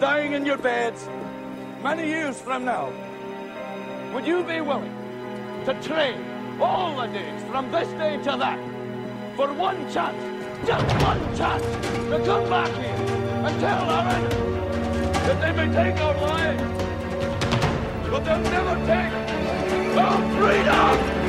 dying in your beds many years from now, would you be willing to trade all the days from this day to that for one chance, just one chance, to come back here and tell our enemies that they may take our lives, but they'll never take our freedom?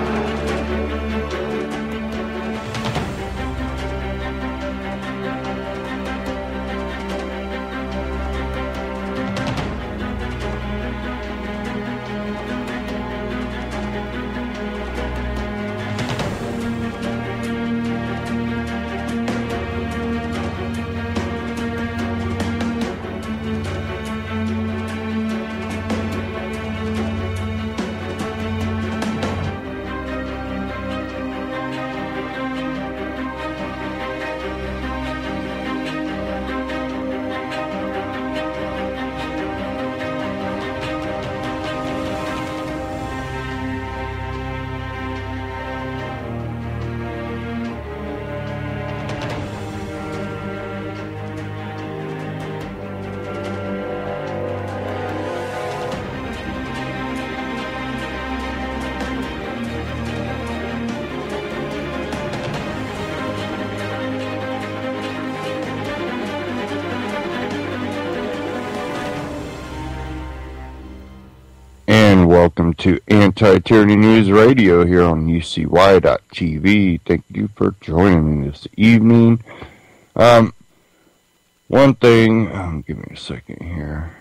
Welcome to Anti-Tyranny News Radio here on UCY.TV. Thank you for joining me this evening. One thing, give me a second here.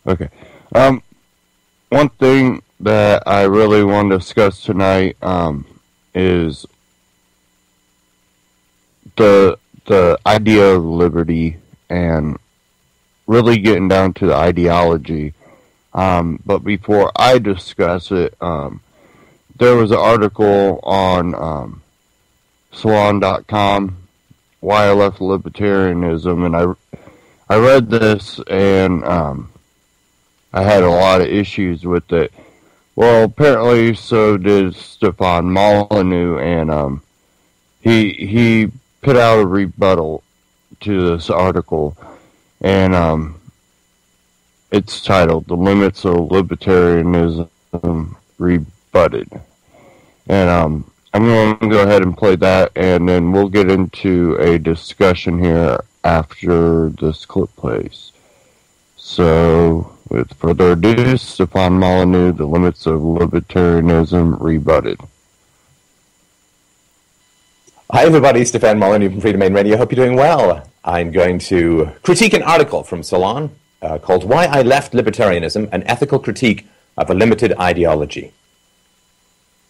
Okay. One thing that I really want to discuss tonight is the idea of liberty and really getting down to the ideology. But before I discuss it, there was an article on Salon.com, Why I Left Libertarianism, and I read this, and I had a lot of issues with it. Well, apparently so did Stefan Molyneux, and he put out a rebuttal to this article, and it's titled "The Limits of Libertarianism Rebutted," and I'm going to go ahead and play that, and then we'll get into a discussion here after this clip plays. So, with further ado, Stefan Molyneux, "The Limits of Libertarianism Rebutted." Hi everybody, Stefan Molyneux from Freedom Main Radio. Hope you're doing well. I'm going to critique an article from Salon called "Why I Left Libertarianism, An Ethical Critique of a Limited Ideology."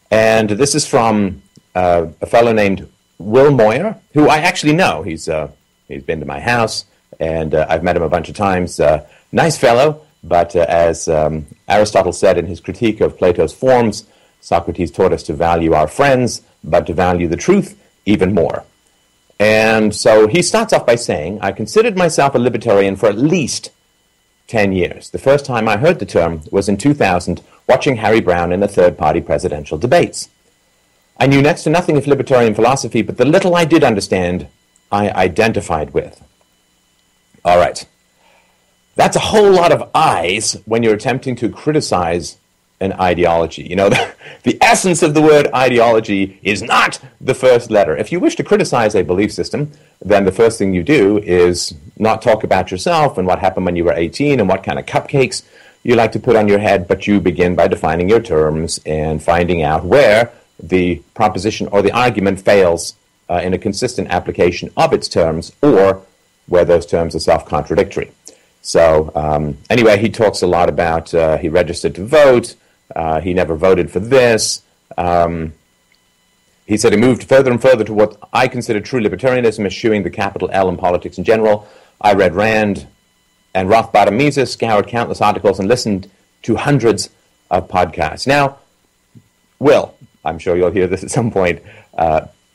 And this is from a fellow named Will Moyer, who I actually know. He's been to my house, and I've met him a bunch of times. Nice fellow, but as Aristotle said in his critique of Plato's forms, Socrates taught us to value our friends, but to value the truth even more. And so he starts off by saying, "I considered myself a libertarian for at least 10 years. The first time I heard the term was in 2000, watching Harry Browne in the third-party presidential debates. I knew next to nothing of libertarian philosophy, but the little I did understand, I identified with." All right. That's a whole lot of I's when you're attempting to criticize an ideology. You know, the essence of the word ideology is not the first letter. If you wish to criticize a belief system, then the first thing you do is not talk about yourself and what happened when you were 18 and what kind of cupcakes you like to put on your head, but you begin by defining your terms and finding out where the proposition or the argument fails in a consistent application of its terms, or where those terms are self-contradictory. So anyway, he talks a lot about he registered to vote. He never voted for this. He said he moved further and further to what I consider true libertarianism, eschewing the capital L in politics in general. I read Rand and Rothbard and Mises, scoured countless articles, and listened to hundreds of podcasts. Now, Will, I'm sure you'll hear this at some point,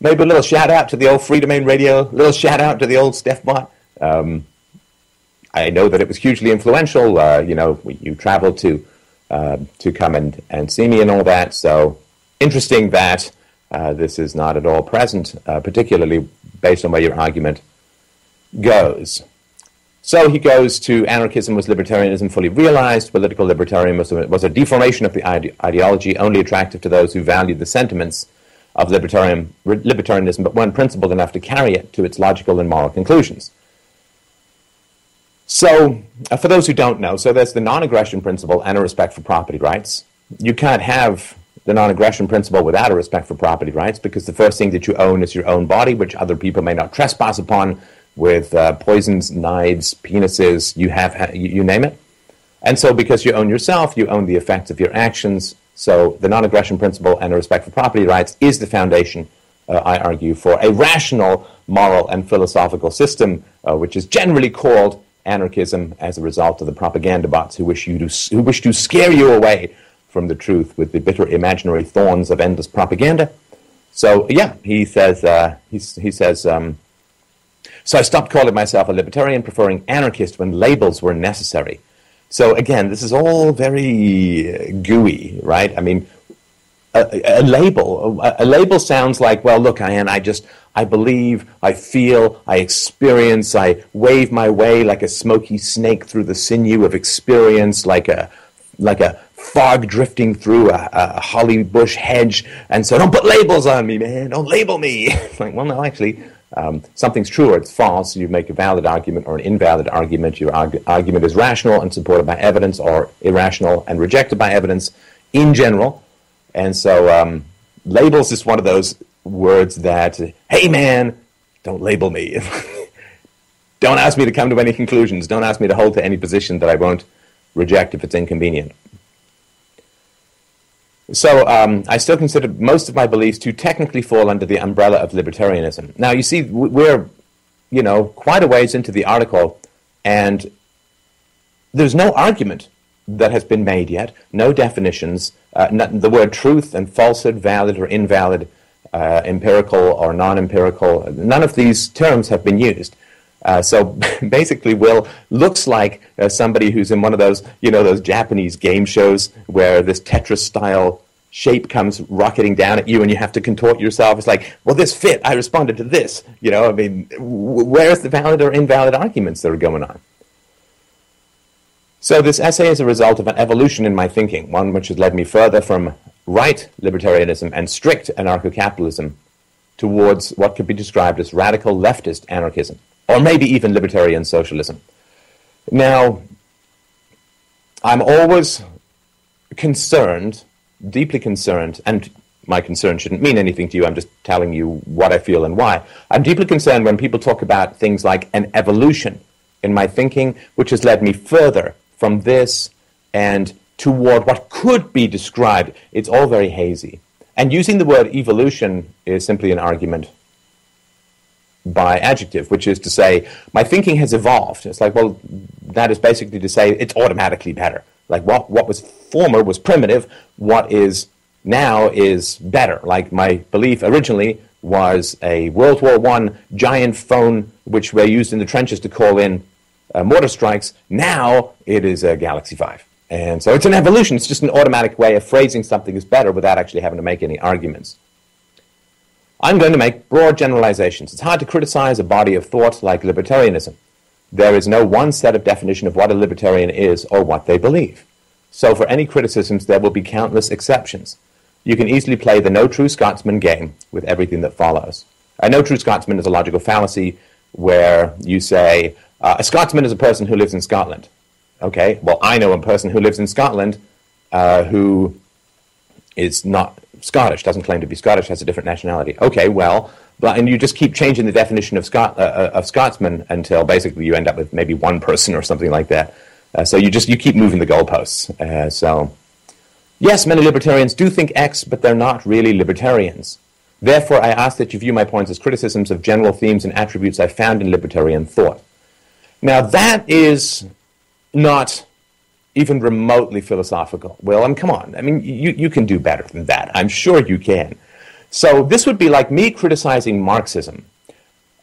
maybe a little shout-out to the old Freedom Main Radio, a little shout-out to the old StephBot. I know that it was hugely influential. You traveled to come and see me and all that. So interesting that this is not at all present, particularly based on where your argument goes. So he goes to anarchism was libertarianism fully realized, political libertarianism was a deformation of the ideology only attractive to those who valued the sentiments of libertarianism but weren't principled enough to carry it to its logical and moral conclusions. So, for those who don't know, so there's the non-aggression principle and a respect for property rights. You can't have the non-aggression principle without a respect for property rights, because the first thing that you own is your own body, which other people may not trespass upon with poisons, knives, penises, you name it. And so because you own yourself, you own the effects of your actions. So the non-aggression principle and a respect for property rights is the foundation, I argue, for a rational moral and philosophical system, which is generally called anarchism as a result of the propaganda bots who wish to scare you away from the truth with the bitter imaginary thorns of endless propaganda. So yeah, he says, so I stopped calling myself a libertarian, preferring anarchist when labels were necessary. So again, this is all very gooey, right? I mean, a label sounds like, well, look, I believe, I feel, I experience, I wave my way like a smoky snake through the sinew of experience, like a fog drifting through a holly bush hedge, and so don't put labels on me, man, don't label me. It's like, well, no, actually, something's true or it's false. You make a valid argument or an invalid argument. Your argument is rational and supported by evidence, or irrational and rejected by evidence in general. And so labels is one of those words that, hey man, don't label me. Don't ask me to come to any conclusions. Don't ask me to hold to any position that I won't reject if it's inconvenient. So I still consider most of my beliefs to technically fall under the umbrella of libertarianism. Now, you see, we're, quite a ways into the article, and there's no argument that has been made yet, no definitions. The word truth and falsehood, valid or invalid, empirical or non-empirical, none of these terms have been used. So basically, Will looks like somebody who's in one of those, those Japanese game shows where this Tetris-style shape comes rocketing down at you and you have to contort yourself. It's like, well, this fit, I responded to this. Where's the valid or invalid arguments that are going on? So this essay is a result of an evolution in my thinking, one which has led me further from right libertarianism and strict anarcho-capitalism towards what could be described as radical leftist anarchism, or maybe even libertarian socialism. Now, I'm always concerned, deeply concerned, and my concern shouldn't mean anything to you, I'm just telling you what I feel and why. I'm deeply concerned when people talk about things like an evolution in my thinking, which has led me further from this and toward what could be described. It's all very hazy. And using the word evolution is simply an argument by adjective, which is to say, my thinking has evolved. It's like, well, that is basically to say it's automatically better. Like what was former was primitive, what is now is better. Like my belief originally was a World War I giant phone, which were used in the trenches to call in mortar strikes. Now it is a Galaxy 5. And so it's an evolution. It's just an automatic way of phrasing something as better without actually having to make any arguments. I'm going to make broad generalizations. It's hard to criticize a body of thought like libertarianism. There is no one set of definition of what a libertarian is or what they believe. So for any criticisms, there will be countless exceptions. You can easily play the no true Scotsman game with everything that follows. A no true Scotsman is a logical fallacy where you say, a Scotsman is a person who lives in Scotland. Okay, well, I know a person who lives in Scotland who is not Scottish, doesn't claim to be Scottish, has a different nationality. Okay, well, and you just keep changing the definition of Scotsman until basically you end up with maybe one person or something like that. So you keep moving the goalposts. So, yes, many libertarians do think X, but they're not really libertarians. Therefore, I ask that you view my points as criticisms of general themes and attributes I found in libertarian thought. Now, that is not even remotely philosophical. Well, come on. I mean, you can do better than that. I'm sure you can. So this would be like me criticizing Marxism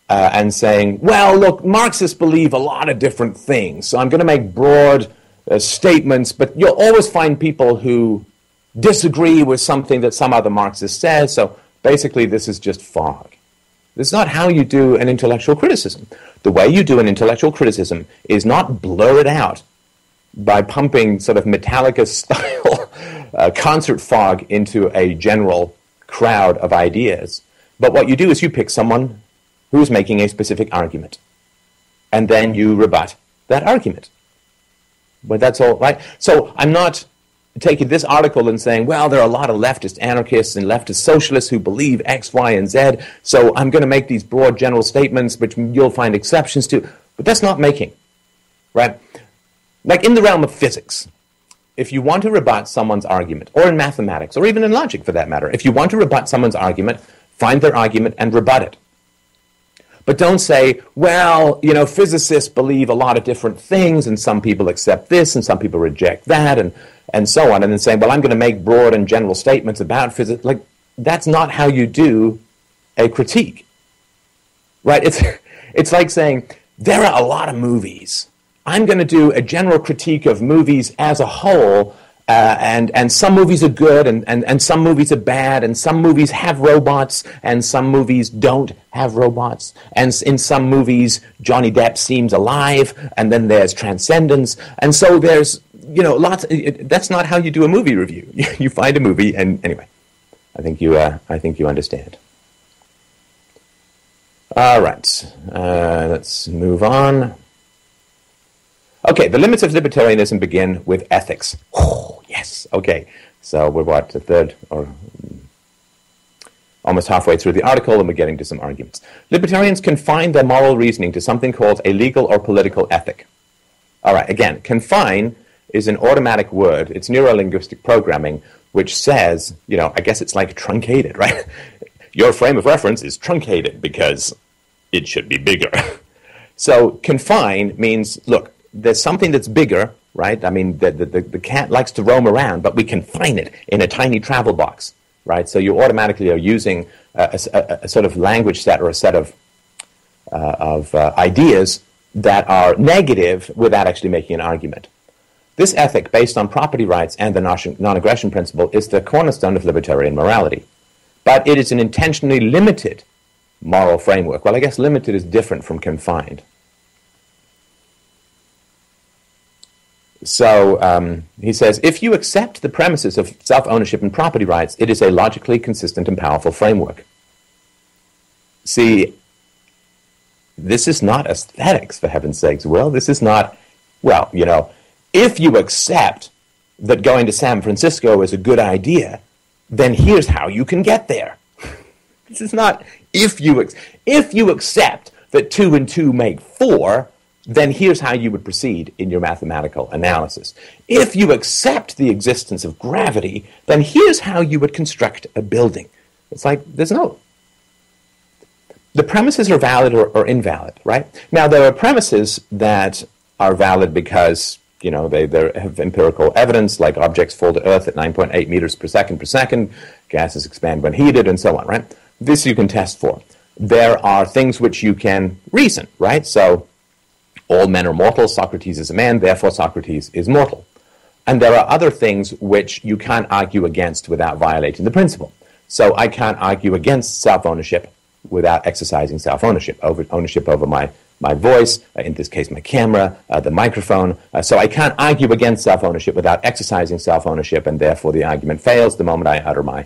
and saying, well, look, Marxists believe a lot of different things, so I'm going to make broad statements, but you'll always find people who disagree with something that some other Marxist says, so basically this is just fog. This is not how you do an intellectual criticism. The way you do an intellectual criticism is not blur it out by pumping sort of Metallica-style concert fog into a general crowd of ideas. But what you do is you pick someone who's making a specific argument, and then you rebut that argument. But that's all, right? So I'm not taking this article and saying, well, there are a lot of leftist anarchists and leftist socialists who believe X, Y, and Z, so I'm going to make these broad general statements, which you'll find exceptions to. But that's not making, right? Like in the realm of physics, if you want to rebut someone's argument, or in mathematics, or even in logic for that matter, if you want to rebut someone's argument, find their argument and rebut it. But don't say, well, you know, physicists believe a lot of different things, and some people accept this, and some people reject that, and so on, and then saying, well, I'm going to make broad and general statements about physics. Like, that's not how you do a critique, right? It's like saying, there are a lot of movies. I'm going to do a general critique of movies as a whole, and some movies are good, and some movies are bad, and some movies have robots, and some movies don't have robots, and in some movies, Johnny Depp seems alive, and then there's transcendence, and so there's, you know, lots. That's not how you do a movie review. You find a movie, and anyway, I think you understand. All right, let's move on. Okay, the limits of libertarianism begin with ethics. Oh, yes. Okay, so we're what, a third or almost halfway through the article, and we're getting to some arguments. Libertarians confine their moral reasoning to something called a legal or political ethic. All right, again, confine is an automatic word. It's neurolinguistic programming, which says, you know, I guess it's like truncated, right? Your frame of reference is truncated because it should be bigger. So confine means, look, there's something that's bigger, right? I mean, the cat likes to roam around, but we confine it in a tiny travel box, right? So you automatically are using a sort of language set or a set of ideas that are negative without actually making an argument. This ethic, based on property rights and the non-aggression principle, is the cornerstone of libertarian morality. But it is an intentionally limited moral framework. Well, I guess limited is different from confined. So he says, if you accept the premises of self-ownership and property rights, it is a logically consistent and powerful framework. See, this is not aesthetics, for heaven's sakes. Well, this is not, well, you know, if you accept that going to San Francisco is a good idea, then here's how you can get there. This is not if you accept that 2 and 2 make 4, then here's how you would proceed in your mathematical analysis. If you accept the existence of gravity, then here's how you would construct a building. It's like, there's no... The premises are valid or invalid, right? Now, there are premises that are valid because, you know, they have empirical evidence, like objects fall to Earth at 9.8 meters per second, gases expand when heated, and so on, right? This you can test for. There are things which you can reason, right? So, all men are mortal, Socrates is a man, therefore Socrates is mortal. And there are other things which you can't argue against without violating the principle. So I can't argue against self-ownership without exercising self-ownership, ownership over my voice, in this case my camera, the microphone. So I can't argue against self-ownership without exercising self-ownership, and therefore the argument fails the moment I utter my...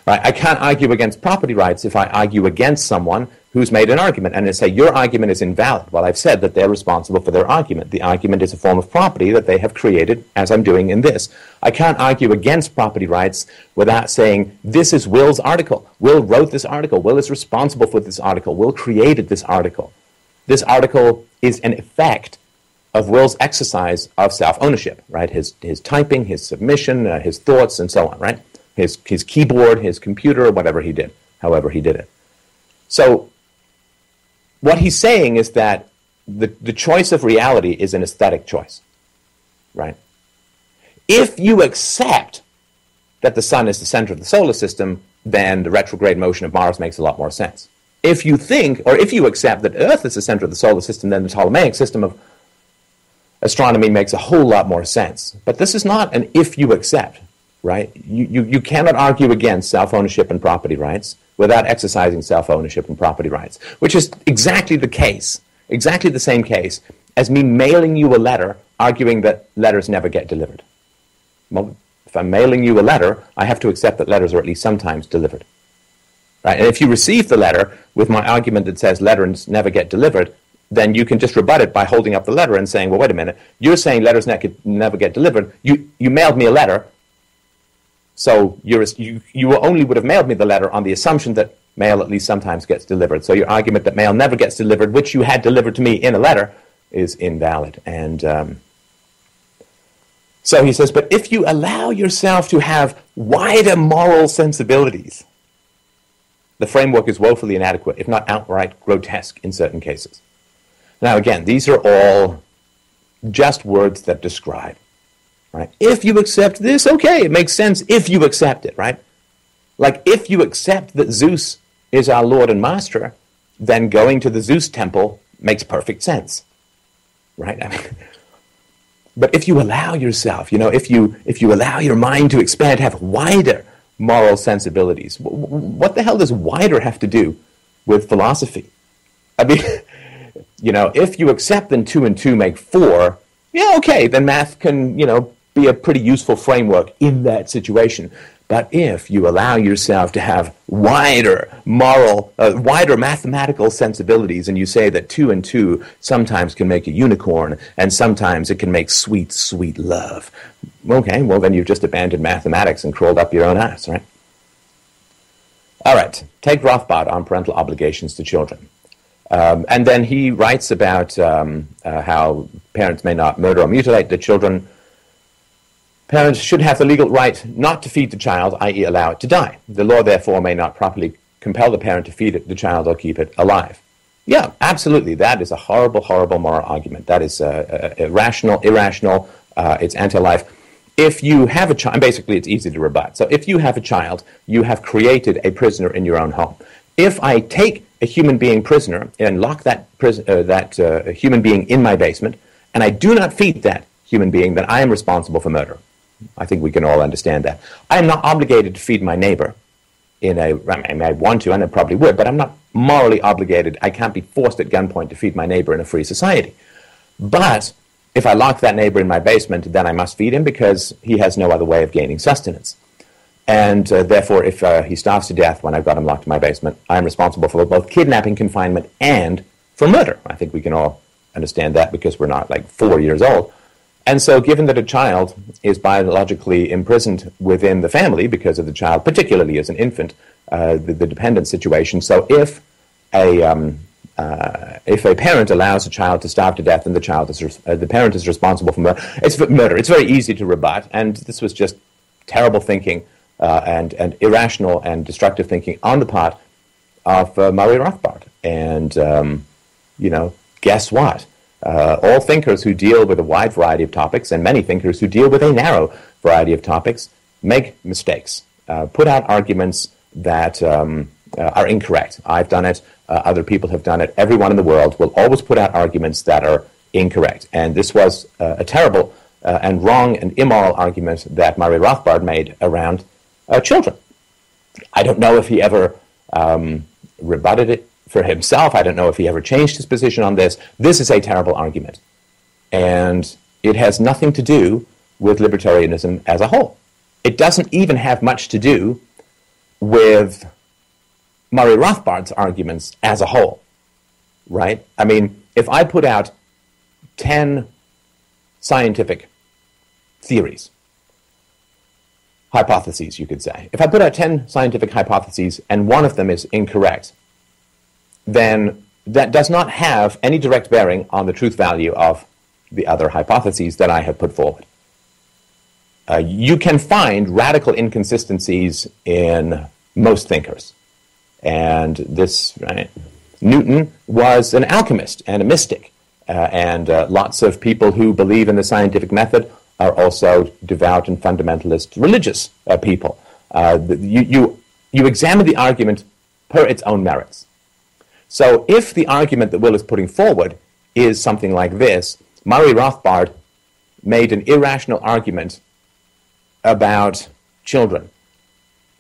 Right? I can't argue against property rights if I argue against someone who's made an argument and they say, your argument is invalid. Well, I've said that they're responsible for their argument. The argument is a form of property that they have created, as I'm doing in this. I can't argue against property rights without saying, this is Will's article. Will wrote this article. Will is responsible for this article. Will created this article. This article is an effect of Will's exercise of self-ownership, right? His typing, his submission, his thoughts, and so on, right? His keyboard, his computer, whatever he did, however he did it. So what he's saying is that the choice of reality is an aesthetic choice, right? If you accept that the sun is the center of the solar system, then the retrograde motion of Mars makes a lot more sense. If you think, or if you accept that Earth is the center of the solar system, then the Ptolemaic system of astronomy makes a whole lot more sense. But this is not an if you accept. right? You cannot argue against self-ownership and property rights without exercising self-ownership and property rights, which is exactly the case, exactly the same case as me mailing you a letter arguing that letters never get delivered. Well, if I'm mailing you a letter, I have to accept that letters are at least sometimes delivered. Right? And if you receive the letter with my argument that says letters never get delivered, then you can just rebut it by holding up the letter and saying, well, wait a minute, you're saying letters never get delivered. You mailed me a letter, so you only would have mailed me the letter on the assumption that mail at least sometimes gets delivered. So your argument that mail never gets delivered, which you had delivered to me in a letter, is invalid. And so he says, but if you allow yourself to have wider moral sensibilities, the framework is woefully inadequate, if not outright grotesque in certain cases. Now again, these are all just words that describe, right? If you accept this, okay, it makes sense if you accept it, right? Like if you accept that Zeus is our Lord and Master, then going to the Zeus temple makes perfect sense, right? I mean, but if you allow yourself, if you allow your mind to expand, have wider moral sensibilities, what the hell does wider have to do with philosophy? I mean, if you accept that 2 and 2 make 4, yeah, okay, then math can, be a pretty useful framework in that situation. But if you allow yourself to have wider mathematical sensibilities, and you say that 2 and 2 sometimes can make a unicorn, and sometimes it can make sweet, sweet love, okay, well then you've just abandoned mathematics and crawled up your own ass, right? All right, take Rothbard on parental obligations to children. And then he writes about how parents may not murder or mutilate their children. Parents should have the legal right not to feed the child, i.e. allow it to die. The law, therefore, may not properly compel the parent to feed the child or keep it alive. Yeah, absolutely. That is a horrible, horrible moral argument. That is irrational, it's anti-life. If you have a child, and basically it's easy to rebut. So if you have a child, you have created a prisoner in your own home. If I take a human being prisoner and lock that human being in my basement, and I do not feed that human being, then I am responsible for murder. I think we can all understand that. I am not obligated to feed my neighbor I want to, and I probably would, but I'm not morally obligated. I can't be forced at gunpoint to feed my neighbor in a free society. But if I lock that neighbor in my basement, then I must feed him because he has no other way of gaining sustenance. And therefore, if he starves to death when I've got him locked in my basement, I'm responsible for both kidnapping, confinement, and for murder. I think we can all understand that because we're not like 4 years old. And so given that a child is biologically imprisoned within the family because of the child, particularly as an infant, the dependent situation, so if a parent allows a child to starve to death and the parent is responsible for murder, it's very easy to rebut, and this was just terrible thinking and irrational and destructive thinking on the part of Murray Rothbard. And, guess what? All thinkers who deal with a wide variety of topics, and many thinkers who deal with a narrow variety of topics, make mistakes, put out arguments that are incorrect. I've done it. Other people have done it. Everyone in the world will always put out arguments that are incorrect. And this was a terrible and wrong and immoral argument that Murray Rothbard made around children. I don't know if he ever rebutted it for himself. I don't know if he ever changed his position on this. This is a terrible argument. And it has nothing to do with libertarianism as a whole. It doesn't even have much to do with Murray Rothbard's arguments as a whole, right? I mean, if I put out 10 scientific theories, hypotheses, you could say. If I put out 10 scientific hypotheses and one of them is incorrect, then that does not have any direct bearing on the truth value of the other hypotheses that I have put forward. You can find radical inconsistencies in most thinkers. And this, right, Newton was an alchemist and a mystic. And lots of people who believe in the scientific method are also devout and fundamentalist religious people. You examine the argument per its own merits. So if the argument that Will is putting forward is something like this, Murray Rothbard made an irrational argument about children.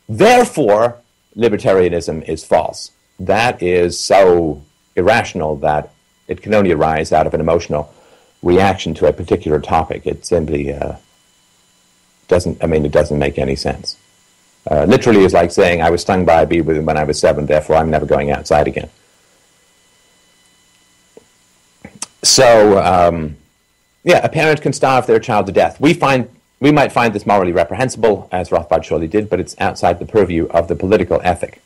Therefore, libertarianism is false. That is so irrational that it can only arise out of an emotional reaction to a particular topic. It simply doesn't make any sense. Literally, it's like saying, I was stung by a bee when I was 7, therefore I'm never going outside again. So, a parent can starve their child to death. We might find this morally reprehensible, as Rothbard surely did, but it's outside the purview of the political ethic.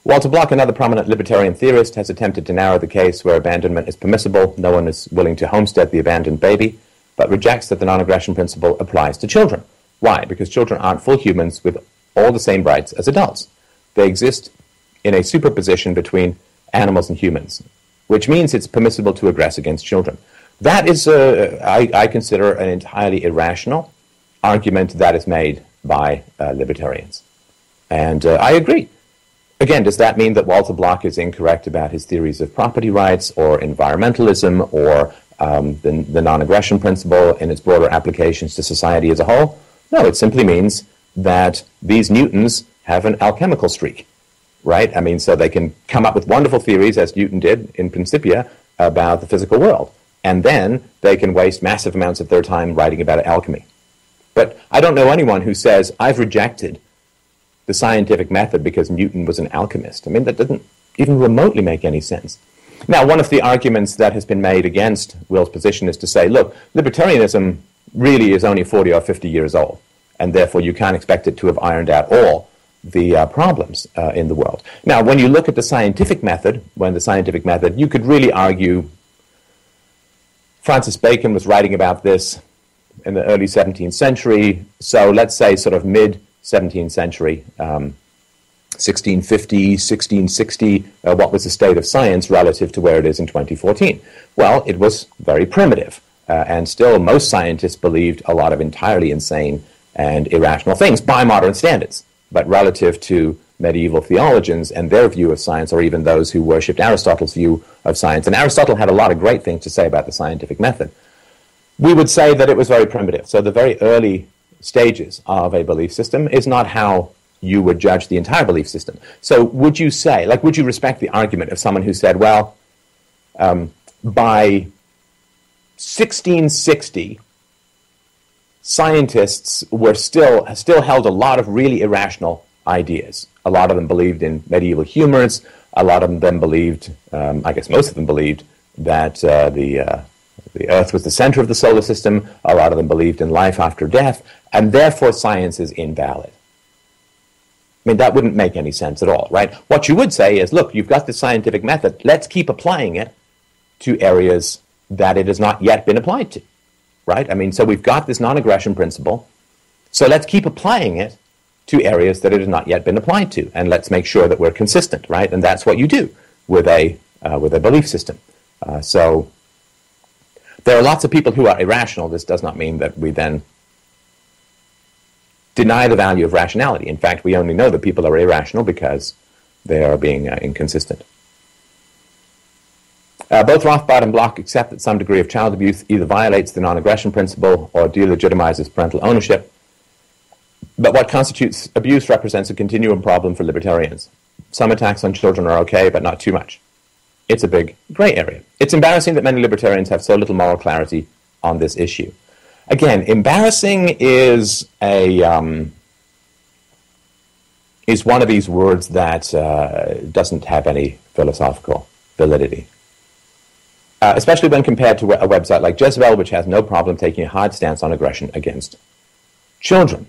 Walter Block, another prominent libertarian theorist, has attempted to narrow the case where abandonment is permissible. No one is willing to homestead the abandoned baby, but rejects that the non-aggression principle applies to children. Why? Because children aren't full humans with all the same rights as adults. They exist in a superposition between animals and humans, which means it's permissible to aggress against children. That is, I consider, an entirely irrational argument that is made by libertarians. And I agree. Again, does that mean that Walter Block is incorrect about his theories of property rights or environmentalism or the non-aggression principle in its broader applications to society as a whole? No, it simply means that these Newtons have an alchemical streak, right? I mean, so they can come up with wonderful theories, as Newton did in Principia, about the physical world. And then they can waste massive amounts of their time writing about alchemy. But I don't know anyone who says, I've rejected the scientific method because Newton was an alchemist. I mean, that doesn't even remotely make any sense. Now, one of the arguments that has been made against Will's position is to say, look, libertarianism really is only 40 or 50 years old, and therefore you can't expect it to have ironed out all the problems in the world. Now, when you look at the scientific method, you could really argue Francis Bacon was writing about this in the early 17th century, so let's say sort of mid-17th century, 1650, 1660, what was the state of science relative to where it is in 2014? Well, it was very primitive, and still most scientists believed a lot of entirely insane and irrational things by modern standards, but relative to medieval theologians and their view of science, or even those who worshipped Aristotle's view of science, and Aristotle had a lot of great things to say about the scientific method, we would say that it was very primitive. So the very early stages of a belief system is not how you would judge the entire belief system. So would you say, would you respect the argument of someone who said, well, by 1660, scientists were still held a lot of really irrational ideas. A lot of them believed in medieval humors. A lot of them believed, I guess most of them believed, that the Earth was the center of the solar system. A lot of them believed in life after death, and therefore science is invalid. I mean, that wouldn't make any sense at all, right? What you would say is, look, you've got the scientific method. Let's keep applying it to areas that it has not yet been applied to, right? I mean, so we've got this non-aggression principle, so let's keep applying it to areas that it has not yet been applied to, and let's make sure that we're consistent, right? And that's what you do with a belief system. So there are lots of people who are irrational. This does not mean that we then deny the value of rationality. In fact, we only know that people are irrational because they are being inconsistent. Both Rothbard and Block accept that some degree of child abuse either violates the non-aggression principle or delegitimizes parental ownership. But what constitutes abuse represents a continuum problem for libertarians. Some attacks on children are okay, but not too much. It's a big gray area. It's embarrassing that many libertarians have so little moral clarity on this issue. Again, embarrassing is one of these words that doesn't have any philosophical validity. Especially when compared to a website like Jezebel, which has no problem taking a hard stance on aggression against children.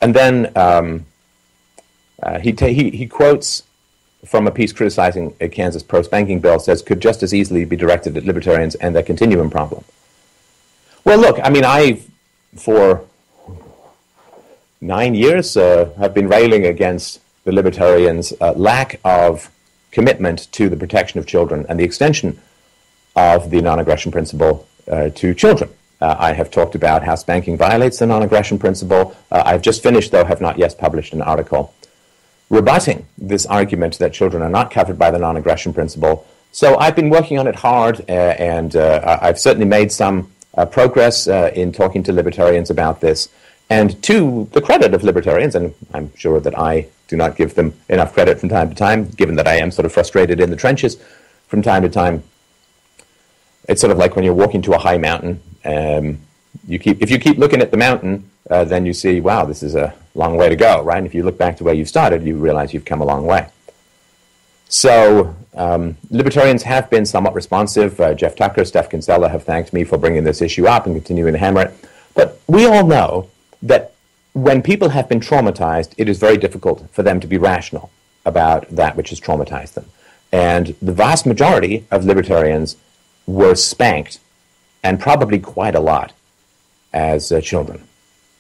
And then he quotes from a piece criticizing a Kansas pro-spanking bill, says, could just as easily be directed at libertarians and their continuum problem. Well, look, I mean, for 9 years, have been railing against the libertarians' lack of commitment to the protection of children and the extension of the non-aggression principle to children. I have talked about how spanking violates the non-aggression principle. I've just finished, though have not yet published an article rebutting this argument that children are not covered by the non-aggression principle. So I've been working on it hard, and I've certainly made some progress in talking to libertarians about this. And to the credit of libertarians, and I'm sure that I do not give them enough credit from time to time, given that I am sort of frustrated in the trenches from time to time, it's sort of like when you're walking to a high mountain. If you keep looking at the mountain, then you see, wow, this is a long way to go, right? And if you look back to where you started, you realize you've come a long way. So libertarians have been somewhat responsive. Jeff Tucker, Steph Kinsella have thanked me for bringing this issue up and continuing to hammer it. But we all know that when people have been traumatized, it is very difficult for them to be rational about that which has traumatized them. And the vast majority of libertarians were spanked, and probably quite a lot, as children.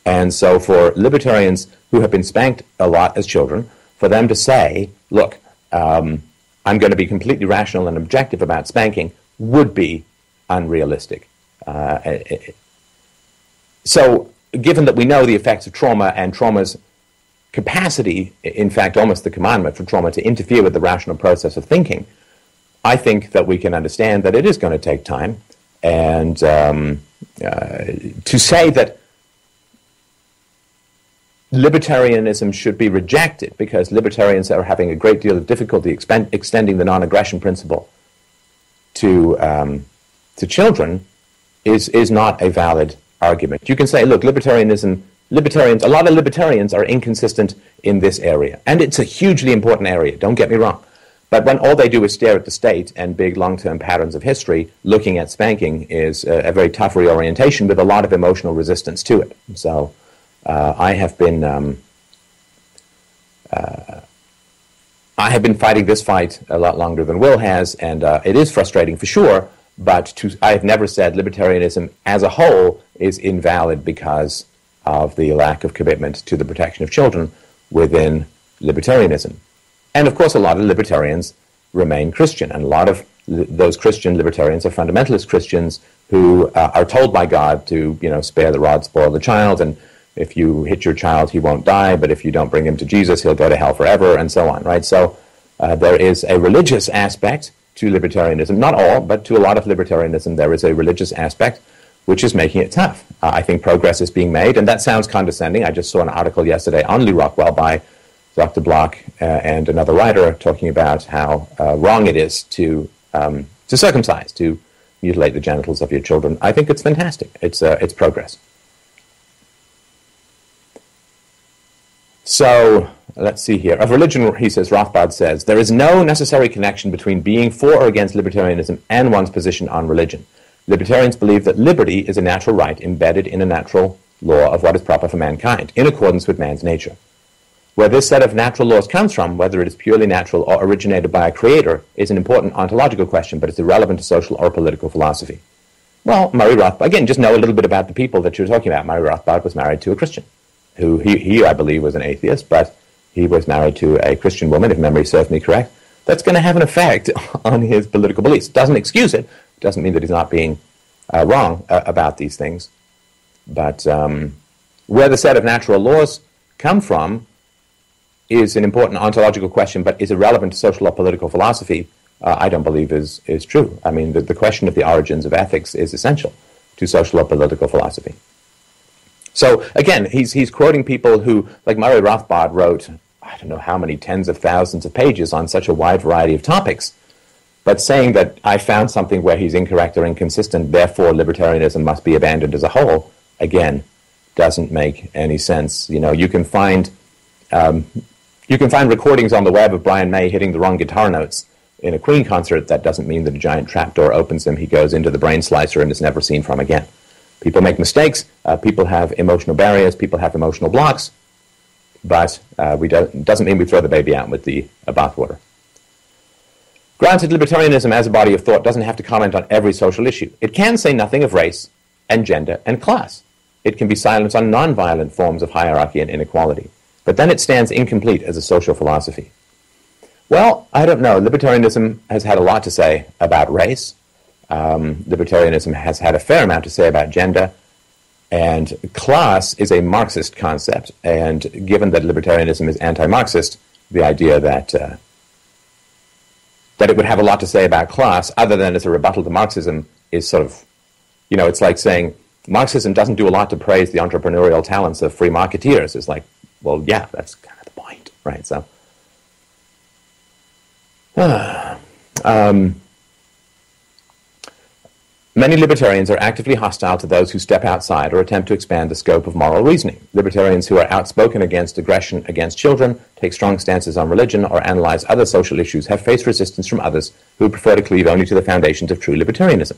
And so for libertarians who have been spanked a lot as children, for them to say, look, I'm going to be completely rational and objective about spanking would be unrealistic. So given that we know the effects of trauma and trauma's capacity, in fact, almost the commandment for trauma to interfere with the rational process of thinking, I think that we can understand that it is going to take time. And to say that libertarianism should be rejected because libertarians are having a great deal of difficulty extending the non-aggression principle to children is not a valid argument. You can say, look, a lot of libertarians are inconsistent in this area. And it's a hugely important area, don't get me wrong. But when all they do is stare at the state and big long-term patterns of history, looking at spanking is a very tough reorientation with a lot of emotional resistance to it. So I have been fighting this fight a lot longer than Will has, and it is frustrating for sure, but I have never said libertarianism as a whole is invalid because of the lack of commitment to the protection of children within libertarianism. And of course, a lot of libertarians remain Christian, and a lot of those Christian libertarians are fundamentalist Christians who are told by God to, spare the rod, spoil the child, and if you hit your child, he won't die, but if you don't bring him to Jesus, he'll go to hell forever, and so on, right? So there is a religious aspect to libertarianism. Not all, but to a lot of libertarianism, there is a religious aspect which is making it tough. I think progress is being made, and that sounds condescending. I just saw an article yesterday on Lee Rockwell by Dr. Block and another writer talking about how wrong it is to circumcise, to mutilate the genitals of your children. I think it's fantastic. It's progress. So let's see here. Of religion, he says, Rothbard says, there is no necessary connection between being for or against libertarianism and one's position on religion. Libertarians believe that liberty is a natural right embedded in a natural law of what is proper for mankind, in accordance with man's nature. Where this set of natural laws comes from, whether it is purely natural or originated by a creator, is an important ontological question, but it's irrelevant to social or political philosophy. Well, Murray Rothbard, again, just know a little bit about the people that you're talking about. Murray Rothbard was married to a Christian, who he I believe, was an atheist, but he was married to a Christian woman, if memory serves me correct. That's going to have an effect on his political beliefs. Doesn't excuse it. Doesn't mean that he's not being wrong about these things. But where the set of natural laws come from is an important ontological question, but is irrelevant to social or political philosophy, I don't believe is true. I mean, the question of the origins of ethics is essential to social or political philosophy. So, again, he's quoting people who, like Murray Rothbard wrote, I don't know how many tens of thousands of pages on such a wide variety of topics, but saying that I found something where he's incorrect or inconsistent, therefore libertarianism must be abandoned as a whole, again, doesn't make any sense. You can find recordings on the web of Brian May hitting the wrong guitar notes in a Queen concert. That doesn't mean that a giant trapdoor opens him. He goes into the brain slicer and is never seen from again. People make mistakes. People have emotional barriers. People have emotional blocks. But doesn't mean we throw the baby out with the bathwater. Granted, libertarianism as a body of thought doesn't have to comment on every social issue. It can say nothing of race and gender and class. It can be silent on non-violent forms of hierarchy and inequality. But then it stands incomplete as a social philosophy. Well, I don't know. Libertarianism has had a lot to say about race. Libertarianism has had a fair amount to say about gender. And class is a Marxist concept. And given that libertarianism is anti-Marxist, the idea that it would have a lot to say about class, other than as a rebuttal to Marxism, is sort of, it's like saying Marxism doesn't do a lot to praise the entrepreneurial talents of free marketeers. It's like, well, yeah, that's kind of the point, right? So, many libertarians are actively hostile to those who step outside or attempt to expand the scope of moral reasoning. Libertarians who are outspoken against aggression against children, take strong stances on religion, or analyze other social issues have faced resistance from others who prefer to cleave only to the foundations of true libertarianism.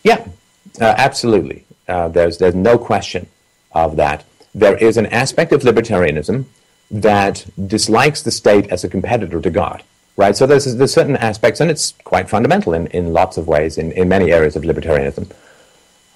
Yeah, absolutely. There's no question of that. There is an aspect of libertarianism that dislikes the state as a competitor to God, right? So there's certain aspects, and it's quite fundamental in lots of ways, in many areas of libertarianism.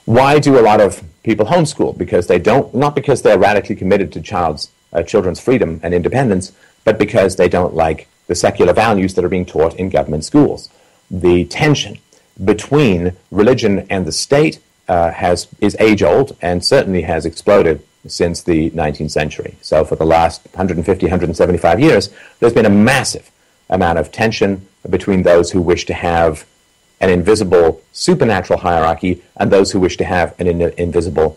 Why do a lot of people homeschool? Because they don't, not because they're radically committed to children's freedom and independence, but because they don't like the secular values that are being taught in government schools. The tension between religion and the state is age-old and certainly has exploded since the 19th century. So for the last 150, 175 years, there's been a massive amount of tension between those who wish to have an invisible supernatural hierarchy and those who wish to have an invisible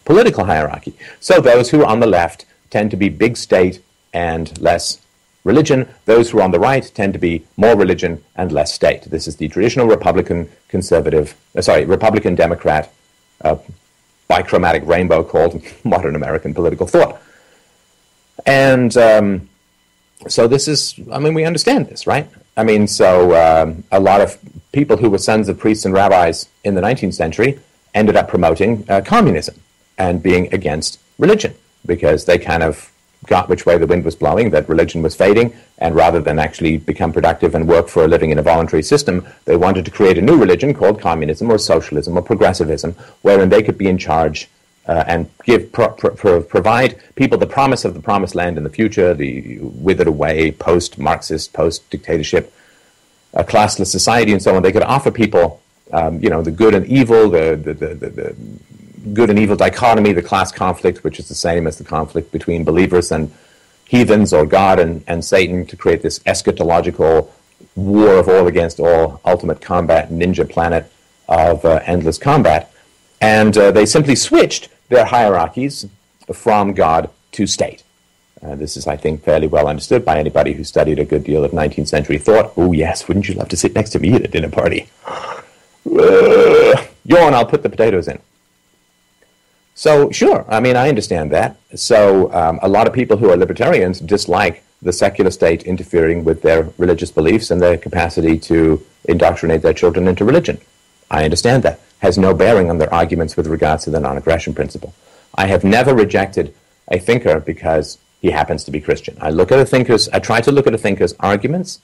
political hierarchy. So those who are on the left tend to be big state and less religion. Those who are on the right tend to be more religion and less state. This is the traditional Republican Democrat bichromatic rainbow called modern American political thought. And so this is, I mean, we understand this, right? I mean, so a lot of people who were sons of priests and rabbis in the 19th century ended up promoting communism and being against religion because they kind of got which way the wind was blowing, that religion was fading, and rather than actually become productive and work for a living in a voluntary system, they wanted to create a new religion called communism or socialism or progressivism, wherein they could be in charge and provide people the promise of the promised land in the future, the withered away post-Marxist, post-dictatorship, a classless society and so on. They could offer people, the good and evil, the good and evil dichotomy, the class conflict, which is the same as the conflict between believers and heathens or God and Satan, to create this eschatological war of all against all, ultimate combat, ninja planet of endless combat. And they simply switched their hierarchies from God to state. This is, I think, fairly well understood by anybody who studied a good deal of 19th century thought. Oh, yes, wouldn't you love to sit next to me at a dinner party? Yawn, I'll put the potatoes in. So, sure, I mean, I understand that. So, a lot of people who are libertarians dislike the secular state interfering with their religious beliefs and their capacity to indoctrinate their children into religion. I understand that. Has no bearing on their arguments with regards to the non-aggression principle. I have never rejected a thinker because he happens to be Christian. I try to look at a thinker's arguments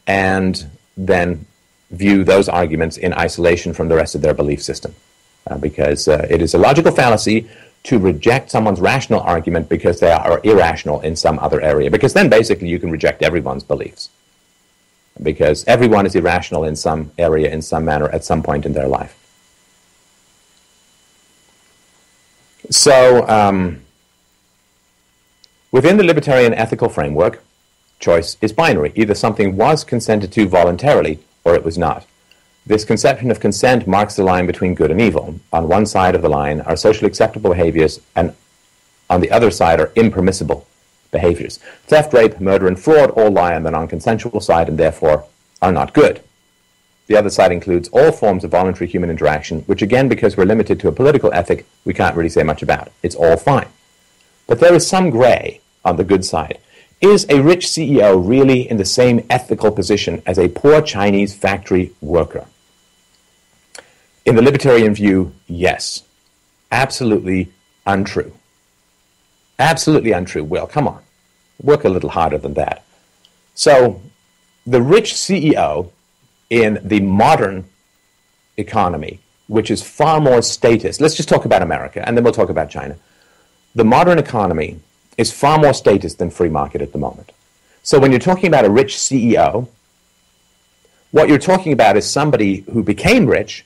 and then view those arguments in isolation from the rest of their belief system. Because it is a logical fallacy to reject someone's rational argument because they are irrational in some other area. Because then basically you can reject everyone's beliefs. Because everyone is irrational in some area, in some manner, at some point in their life. So, within the libertarian ethical framework, choice is binary. Either something was consented to voluntarily or it was not. This conception of consent marks the line between good and evil. On one side of the line are socially acceptable behaviors, and on the other side are impermissible behaviors. Theft, rape, murder, and fraud all lie on the non-consensual side and therefore are not good. The other side includes all forms of voluntary human interaction, which again, because we're limited to a political ethic, we can't really say much about. It's all fine. But there is some gray on the good side. Is a rich CEO really in the same ethical position as a poor Chinese factory worker? In the libertarian view, yes. Absolutely untrue. Absolutely untrue. Well, come on. Work a little harder than that. So, the rich CEO in the modern economy, which is far more statist, let's just talk about America, and then we'll talk about China. The modern economy is far more statist than free market at the moment. So when you're talking about a rich CEO, what you're talking about is somebody who became rich,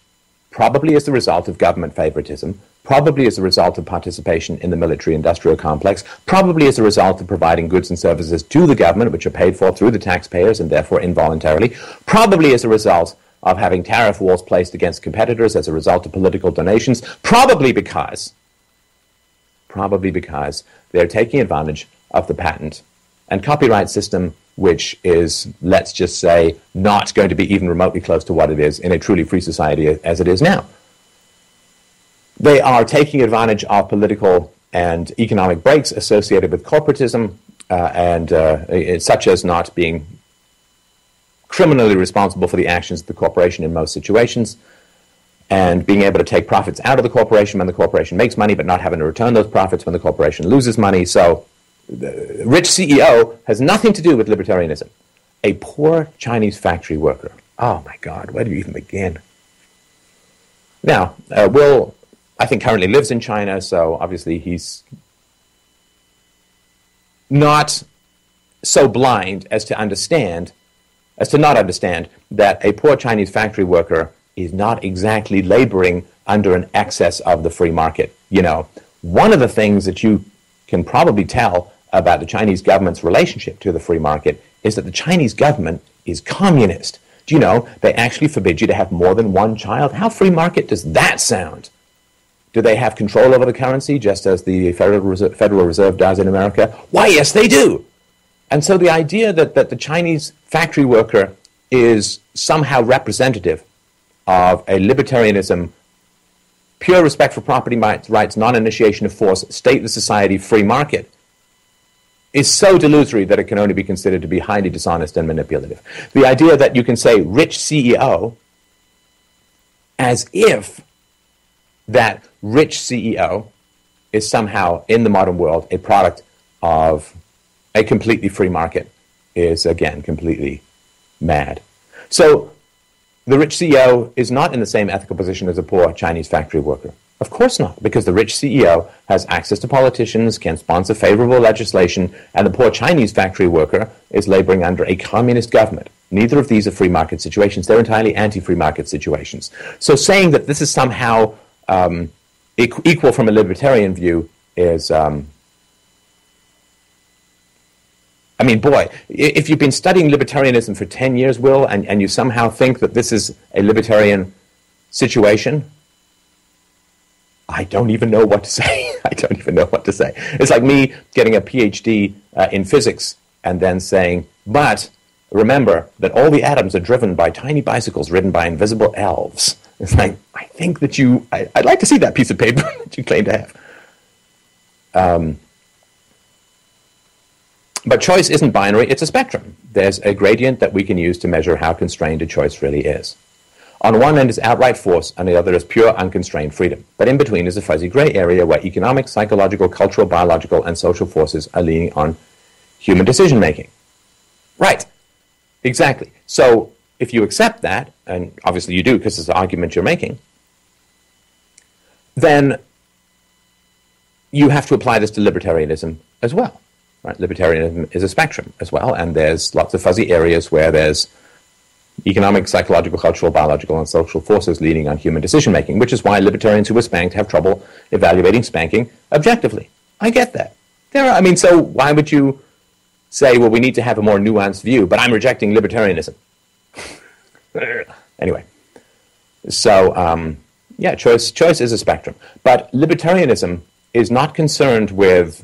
probably as the result of government favoritism, probably as a result of participation in the military-industrial complex, probably as a result of providing goods and services to the government, which are paid for through the taxpayers and therefore involuntarily, probably as a result of having tariff walls placed against competitors as a result of political donations, probably because they're taking advantage of the patent and copyright system, which is, let's just say, not going to be even remotely close to what it is in a truly free society as it is now. They are taking advantage of political and economic breaks associated with corporatism, such as not being criminally responsible for the actions of the corporation in most situations, and being able to take profits out of the corporation when the corporation makes money, but not having to return those profits when the corporation loses money. So the rich CEO has nothing to do with libertarianism. A poor Chinese factory worker. Oh my God, where do you even begin? Now, Will, I think, currently lives in China, so obviously he's not so blind as to not understand that a poor Chinese factory worker is not exactly laboring under an excess of the free market. You know, one of the things that you can probably tell about the Chinese government's relationship to the free market is that the Chinese government is communist. Do you know, they actually forbid you to have more than one child? How free market does that sound? Do they have control over the currency, just as the Federal Reserve does in America? Why, yes, they do. And so the idea that the Chinese factory worker is somehow representative of a libertarianism, pure respect for property rights, non-initiation of force, stateless society, free market, is so delusory that it can only be considered to be highly dishonest and manipulative. The idea that you can say rich CEO as if that rich CEO is somehow, in the modern world, a product of a completely free market is, again, completely mad. So the rich CEO is not in the same ethical position as a poor Chinese factory worker. Of course not, because the rich CEO has access to politicians, can sponsor favorable legislation, and the poor Chinese factory worker is laboring under a communist government. Neither of these are free market situations. They're entirely anti-free market situations. So saying that this is somehow equal from a libertarian view is... I mean, boy, if you've been studying libertarianism for 10 years, Will, and you somehow think that this is a libertarian situation, I don't even know what to say. I don't even know what to say. It's like me getting a PhD in physics and then saying, but remember that all the atoms are driven by tiny bicycles ridden by invisible elves. It's like, I think that I'd like to see that piece of paper that you claim to have. But choice isn't binary, it's a spectrum. There's a gradient that we can use to measure how constrained a choice really is. On one end is outright force, and the other is pure, unconstrained freedom. But in between is a fuzzy gray area where economic, psychological, cultural, biological, and social forces are leaning on human decision-making. Right. Exactly. So if you accept that, and obviously you do because it's the argument you're making, then you have to apply this to libertarianism as well. Right? Libertarianism is a spectrum as well, and there's lots of fuzzy areas where there's economic, psychological, cultural, biological, and social forces leading on human decision-making, which is why libertarians who were spanked have trouble evaluating spanking objectively. I get that. So why would you say, well, we need to have a more nuanced view, but I'm rejecting libertarianism? Anyway, so, choice is a spectrum. But libertarianism is not concerned with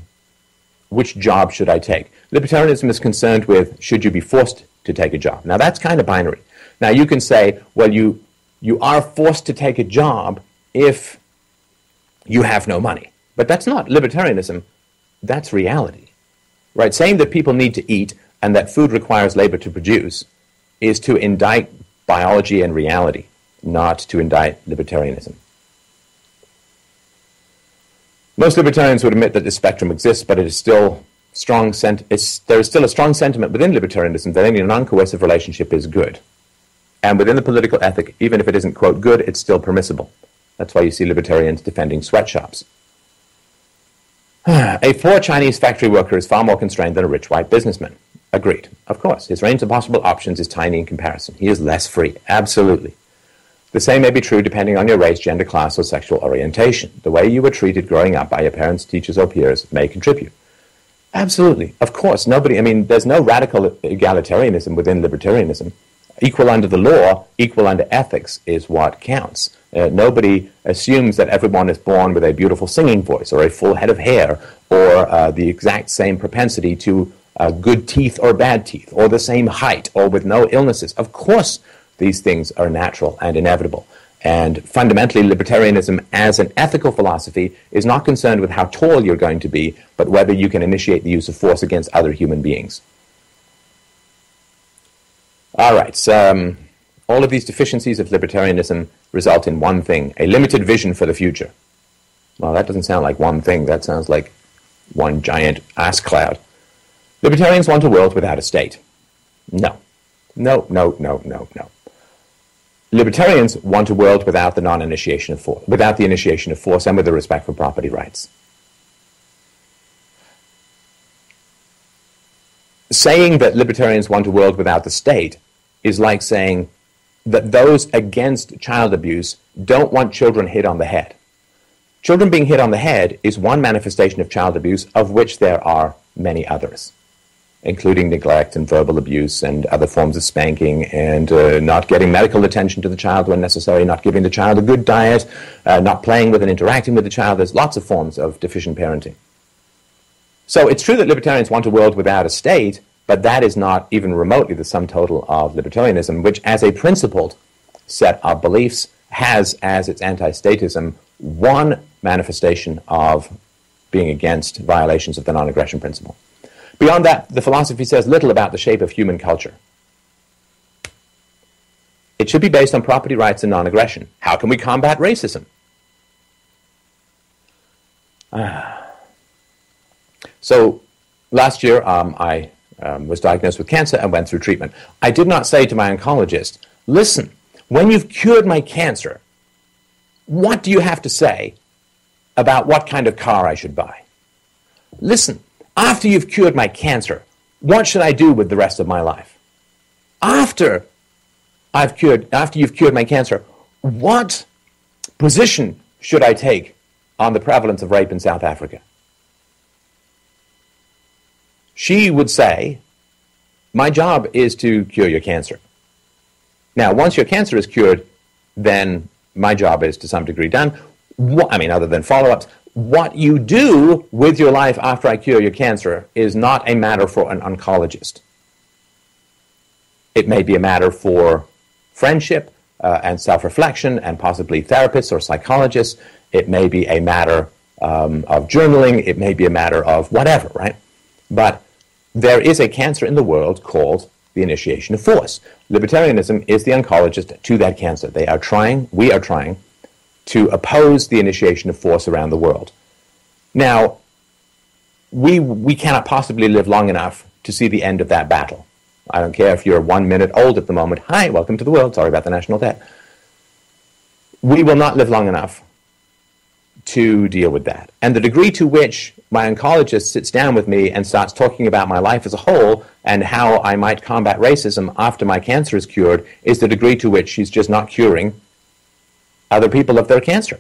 which job should I take. Libertarianism is concerned with, should you be forced to take a job? Now, that's kind of binary. Now, you can say, well, you are forced to take a job if you have no money. But that's not libertarianism. That's reality. Right? Saying that people need to eat and that food requires labor to produce is to indict biology and reality, not to indict libertarianism. Most libertarians would admit that this spectrum exists, but it is still there is still a strong sentiment within libertarianism that any non-coercive relationship is good. And within the political ethic, even if it isn't, quote, good, it's still permissible. That's why you see libertarians defending sweatshops. A poor Chinese factory worker is far more constrained than a rich white businessman. Agreed. Of course, his range of possible options is tiny in comparison. He is less free. Absolutely. The same may be true depending on your race, gender, class, or sexual orientation. The way you were treated growing up by your parents, teachers, or peers may contribute. Absolutely. Of course. There's no radical egalitarianism within libertarianism. Equal under the law, equal under ethics is what counts. Nobody assumes that everyone is born with a beautiful singing voice or a full head of hair or the exact same propensity to good teeth or bad teeth or the same height or with no illnesses. Of course, these things are natural and inevitable. And fundamentally, libertarianism as an ethical philosophy is not concerned with how tall you're going to be, but whether you can initiate the use of force against other human beings. All right, so all of these deficiencies of libertarianism result in one thing, a limited vision for the future. Well, that doesn't sound like one thing. That sounds like one giant ass cloud. Libertarians want a world without a state. No. No, no, no, no, no. Libertarians want a world without the non-initiation of force, without the initiation of force and with the respect for property rights. Saying that libertarians want a world without the state is like saying that those against child abuse don't want children hit on the head. Children being hit on the head is one manifestation of child abuse, of which there are many others, including neglect and verbal abuse and other forms of spanking and not getting medical attention to the child when necessary, not giving the child a good diet, not playing with and interacting with the child. There's lots of forms of deficient parenting. So it's true that libertarians want a world without a state, but that is not even remotely the sum total of libertarianism, which as a principled set of beliefs has as its anti-statism one manifestation of being against violations of the non-aggression principle. Beyond that, the philosophy says little about the shape of human culture. It should be based on property rights and non-aggression. How can we combat racism? So last year, I was diagnosed with cancer and went through treatment. I did not say to my oncologist, listen, when you've cured my cancer, what do you have to say about what kind of car I should buy? Listen, after you've cured my cancer, what should I do with the rest of my life? After you've cured my cancer, what position should I take on the prevalence of rape in South Africa? She would say, my job is to cure your cancer. Now, once your cancer is cured, then my job is to some degree done. Other than follow-ups, what you do with your life after I cure your cancer is not a matter for an oncologist. It may be a matter for friendship and self-reflection and possibly therapists or psychologists. It may be a matter of journaling. It may be a matter of whatever, right? But there is a cancer in the world called the initiation of force. Libertarianism is the oncologist to that cancer. We are trying to oppose the initiation of force around the world. Now, we cannot possibly live long enough to see the end of that battle. I don't care if you're 1 minute old at the moment. Hi, welcome to the world. Sorry about the national debt. We will not live long enough to deal with that. And the degree to which my oncologist sits down with me and starts talking about my life as a whole and how I might combat racism after my cancer is cured is the degree to which she's just not curing other people of their cancer.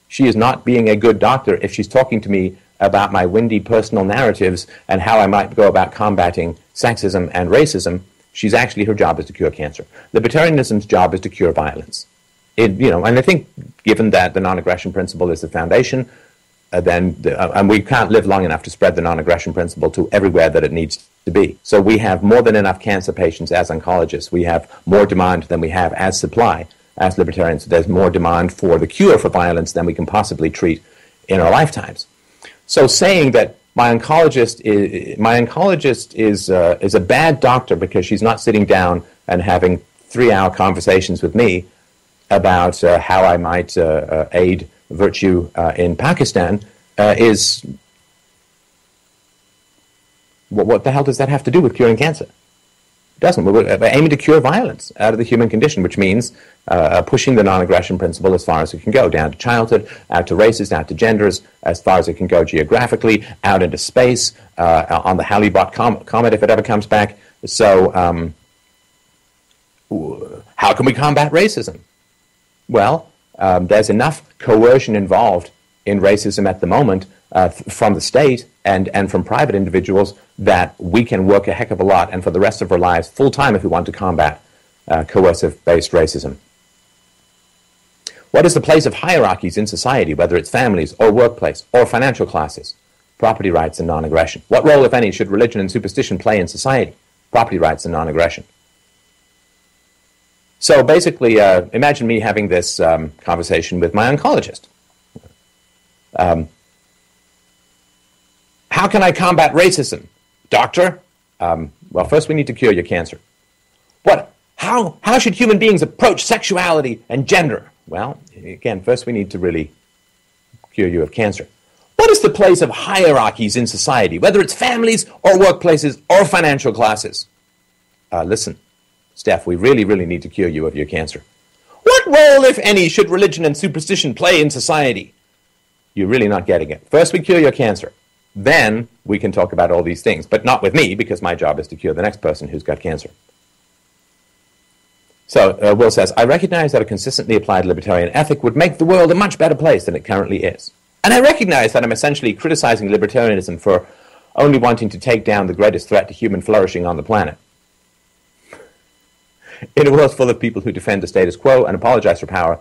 She is not being a good doctor if she's talking to me about my windy personal narratives and how I might go about combating sexism and racism. Her job is to cure cancer. Libertarianism's job is to cure violence. And I think given that the non-aggression principle is the foundation, and we can't live long enough to spread the non-aggression principle to everywhere that it needs to be. So we have more than enough cancer patients as oncologists. We have more demand than we have as supply as libertarians. There's more demand for the cure for violence than we can possibly treat in our lifetimes. So saying that my oncologist is a bad doctor because she's not sitting down and having 3-hour conversations with me about how I might aid virtue in Pakistan is... What the hell does that have to do with curing cancer? It doesn't. We're aiming to cure violence out of the human condition, which means pushing the non-aggression principle as far as it can go, down to childhood, out to races, out to genders, as far as it can go geographically, out into space, on the Halley-Bot comet if it ever comes back. So how can we combat racism? Well, there's enough coercion involved in racism at the moment from the state and from private individuals that we can work a heck of a lot and for the rest of our lives full-time if we want to combat coercive-based racism. What is the place of hierarchies in society, whether it's families or workplace or financial classes? Property rights and non-aggression. What role, if any, should religion and superstition play in society? Property rights and non-aggression. So basically, imagine me having this conversation with my oncologist. How can I combat racism? Doctor? Well, first we need to cure your cancer. What? How should human beings approach sexuality and gender? Well, again, first we need to really cure you of cancer. What is the place of hierarchies in society, whether it's families or workplaces or financial classes? Listen, Steph, we really, really need to cure you of your cancer. What role, if any, should religion and superstition play in society? You're really not getting it. First we cure your cancer. Then we can talk about all these things, but not with me, because my job is to cure the next person who's got cancer. So Will says, I recognize that a consistently applied libertarian ethic would make the world a much better place than it currently is. And I recognize that I'm essentially criticizing libertarianism for only wanting to take down the greatest threat to human flourishing on the planet. In a world full of people who defend the status quo and apologize for power,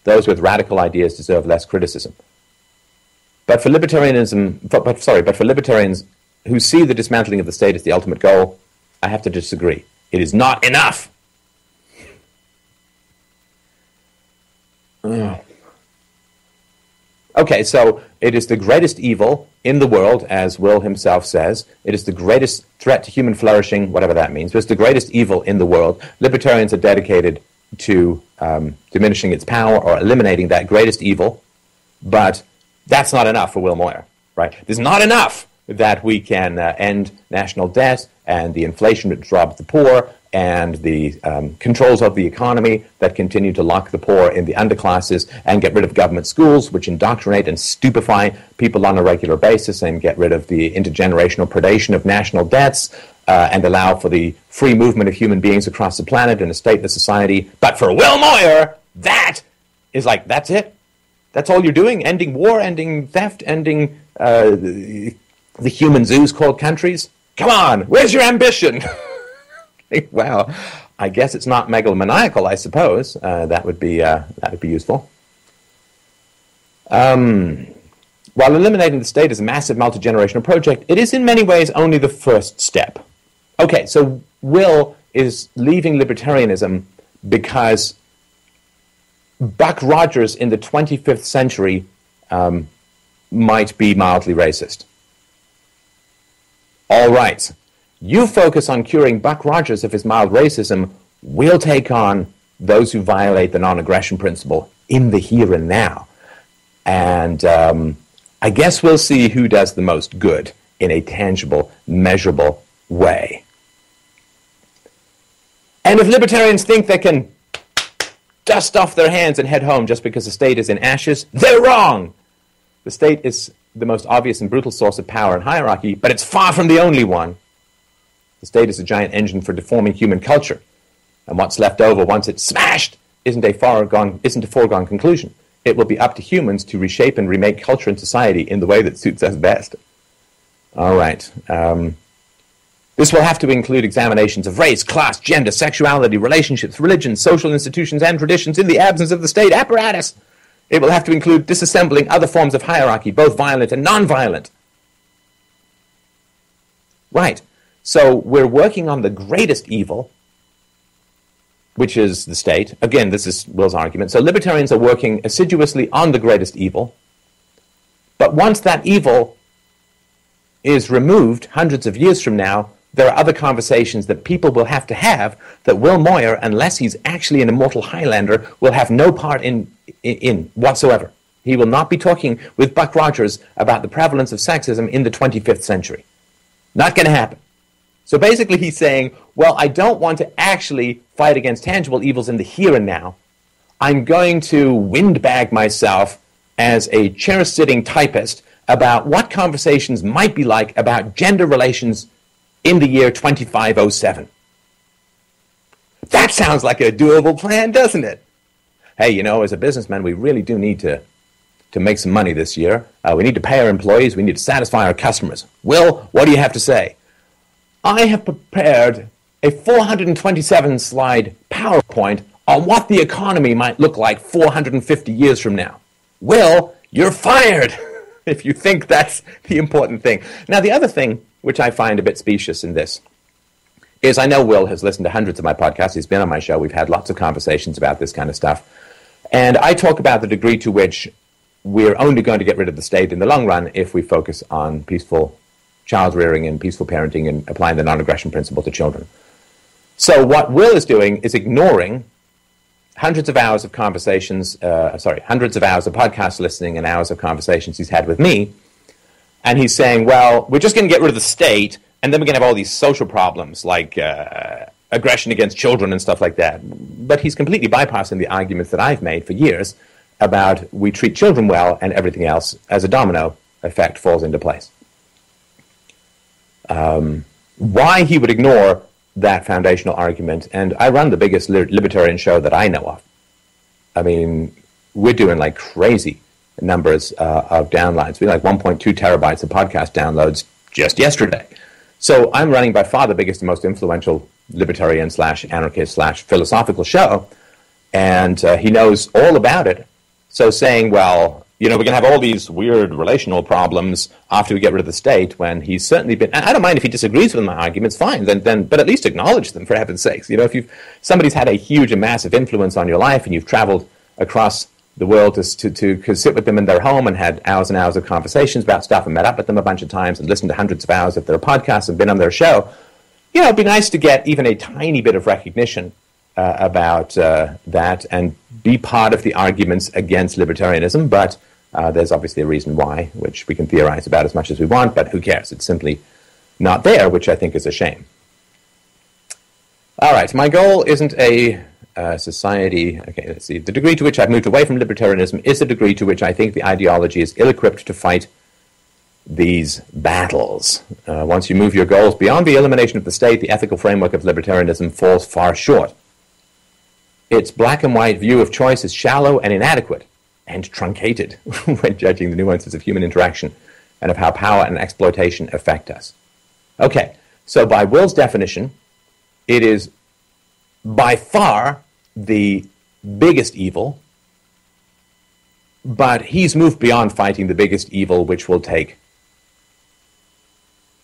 those with radical ideas deserve less criticism. But for libertarians who see the dismantling of the state as the ultimate goal, I have to disagree. It is not enough. Okay, so it is the greatest evil in the world, as Will himself says. It is the greatest threat to human flourishing, whatever that means. But it's the greatest evil in the world. Libertarians are dedicated to diminishing its power or eliminating that greatest evil. But that's not enough for Will Moyer, right? There's not enough that we can end national debt and the inflation that robs the poor and the controls of the economy that continue to lock the poor in the underclasses and get rid of government schools, which indoctrinate and stupefy people on a regular basis, and get rid of the intergenerational predation of national debts and allow for the free movement of human beings across the planet in a stateless society. But for Will Moyer, that is like, that's it. That's all you're doing? Ending war, ending theft, ending the human zoos called countries? Come on, where's your ambition? Wow, I guess it's not megalomaniacal, I suppose. That would be useful. While eliminating the state is a massive multi-generational project, it is in many ways only the first step. Okay, so Will is leaving libertarianism because Buck Rogers in the 25th century might be mildly racist. All right. You focus on curing Buck Rogers of his mild racism. We'll take on those who violate the non-aggression principle in the here and now. And I guess we'll see who does the most good in a tangible, measurable way. And if libertarians think they can dust off their hands and head home just because the state is in ashes, they're wrong. The state is the most obvious and brutal source of power and hierarchy, but it's far from the only one. The state is a giant engine for deforming human culture, and what's left over once it's smashed isn't a foregone conclusion. It will be up to humans to reshape and remake culture and society in the way that suits us best. All right. This will have to include examinations of race, class, gender, sexuality, relationships, religion, social institutions, and traditions in the absence of the state apparatus. It will have to include disassembling other forms of hierarchy, both violent and non-violent. Right. So we're working on the greatest evil, which is the state. Again, this is Will's argument. So libertarians are working assiduously on the greatest evil. But once that evil is removed hundreds of years from now, there are other conversations that people will have to have that Will Moyer, unless he's actually an immortal Highlander, will have no part in whatsoever. He will not be talking with Buck Rogers about the prevalence of sexism in the 25th century. Not going to happen. So basically he's saying, well, I don't want to actually fight against tangible evils in the here and now. I'm going to windbag myself as a chair-sitting typist about what conversations might be like about gender relations in the year 2507. That sounds like a doable plan, doesn't it? Hey, you know, as a businessman, we really do need to make some money this year. We need to pay our employees. We need to satisfy our customers. Will, what do you have to say? I have prepared a 427-slide PowerPoint on what the economy might look like 450 years from now. Will, you're fired if you think that's the important thing. Now, the other thing, which I find a bit specious in this, is I know Will has listened to hundreds of my podcasts. He's been on my show. We've had lots of conversations about this kind of stuff. And I talk about the degree to which we're only going to get rid of the state in the long run if we focus on peaceful child rearing and peaceful parenting and applying the non-aggression principle to children. So what Will is doing is ignoring hundreds of hours of conversations, hundreds of hours of podcast listening and hours of conversations he's had with me. And he's saying, well, we're just going to get rid of the state, and then we're going to have all these social problems like aggression against children and stuff like that. But he's completely bypassing the arguments that I've made for years about we treat children well and everything else as a domino effect falls into place. Why he would ignore that foundational argument, and I run the biggest libertarian show that I know of. I mean, we're doing like crazy numbers of downloads. We had like 1.2 terabytes of podcast downloads just yesterday. So I'm running by far the biggest and most influential libertarian / anarchist / philosophical show, and he knows all about it. So saying, well, you know, we're going to have all these weird relational problems after we get rid of the state, when he's certainly been, and I don't mind if he disagrees with my arguments, fine, then but at least acknowledge them, for heaven's sakes. You know, if somebody's had a huge and massive influence on your life and you've traveled across the world to sit with them in their home and had hours and hours of conversations about stuff and met up with them a bunch of times and listened to hundreds of hours of their podcasts and been on their show, you know, it'd be nice to get even a tiny bit of recognition about that and be part of the arguments against libertarianism. But there's obviously a reason why, which we can theorize about as much as we want, but who cares? It's simply not there, which I think is a shame. All right, my goal isn't a society. Okay, let's see. The degree to which I've moved away from libertarianism is the degree to which I think the ideology is ill-equipped to fight these battles. Once you move your goals beyond the elimination of the state, the ethical framework of libertarianism falls far short. Its black and white view of choice is shallow and inadequate and truncated when judging the nuances of human interaction and of how power and exploitation affect us. Okay, so by Will's definition, it is by far the biggest evil, but he's moved beyond fighting the biggest evil, which will take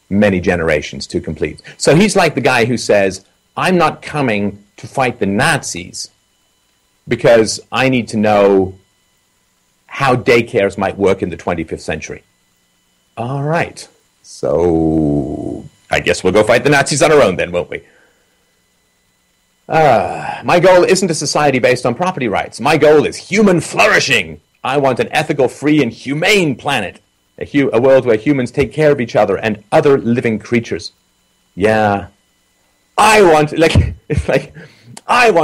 many generations to complete. So he's like the guy who says, I'm not coming to fight the Nazis because I need to know how daycares might work in the 25th century. All right, so I guess we'll go fight the Nazis on our own then, won't we? My goal isn't a society based on property rights. My goal is human flourishing. I want an ethical, free, and humane planet. A world where humans take care of each other and other living creatures. Yeah. I want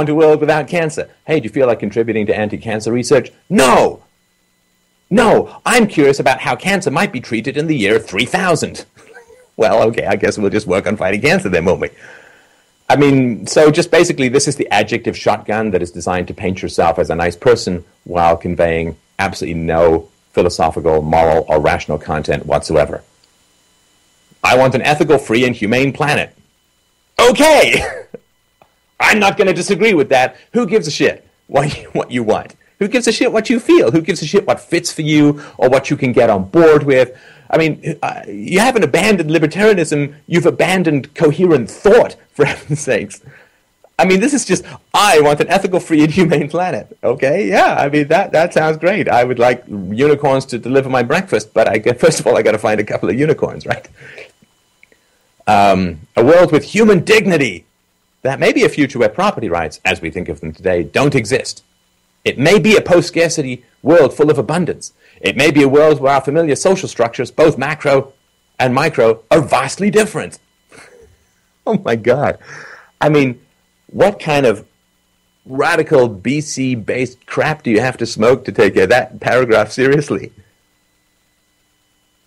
a world without cancer. Hey, do you feel like contributing to anti-cancer research? No, I'm curious about how cancer might be treated in the year 3000. Well, okay, I guess we'll just work on fighting cancer then, won't we? I mean, so just basically this is the adjective shotgun that is designed to paint yourself as a nice person while conveying absolutely no philosophical, moral, or rational content whatsoever. I want an ethical, free, and humane planet. Okay! I'm not going to disagree with that. Who gives a shit what you want? Who gives a shit what you feel? Who gives a shit what fits for you or what you can get on board with? I mean, you haven't abandoned libertarianism. You've abandoned coherent thought, for heaven's sakes. I mean, this is just, I want an ethical, free, and humane planet. Okay, yeah, I mean, that sounds great. I would like unicorns to deliver my breakfast, but first of all, I got to find a couple of unicorns, right? A world with human dignity. That may be a future where property rights, as we think of them today, don't exist. It may be a post-scarcity world full of abundance. It may be a world where our familiar social structures, both macro and micro, are vastly different. Oh my God. I mean, what kind of radical BC-based crap do you have to smoke to take that paragraph seriously?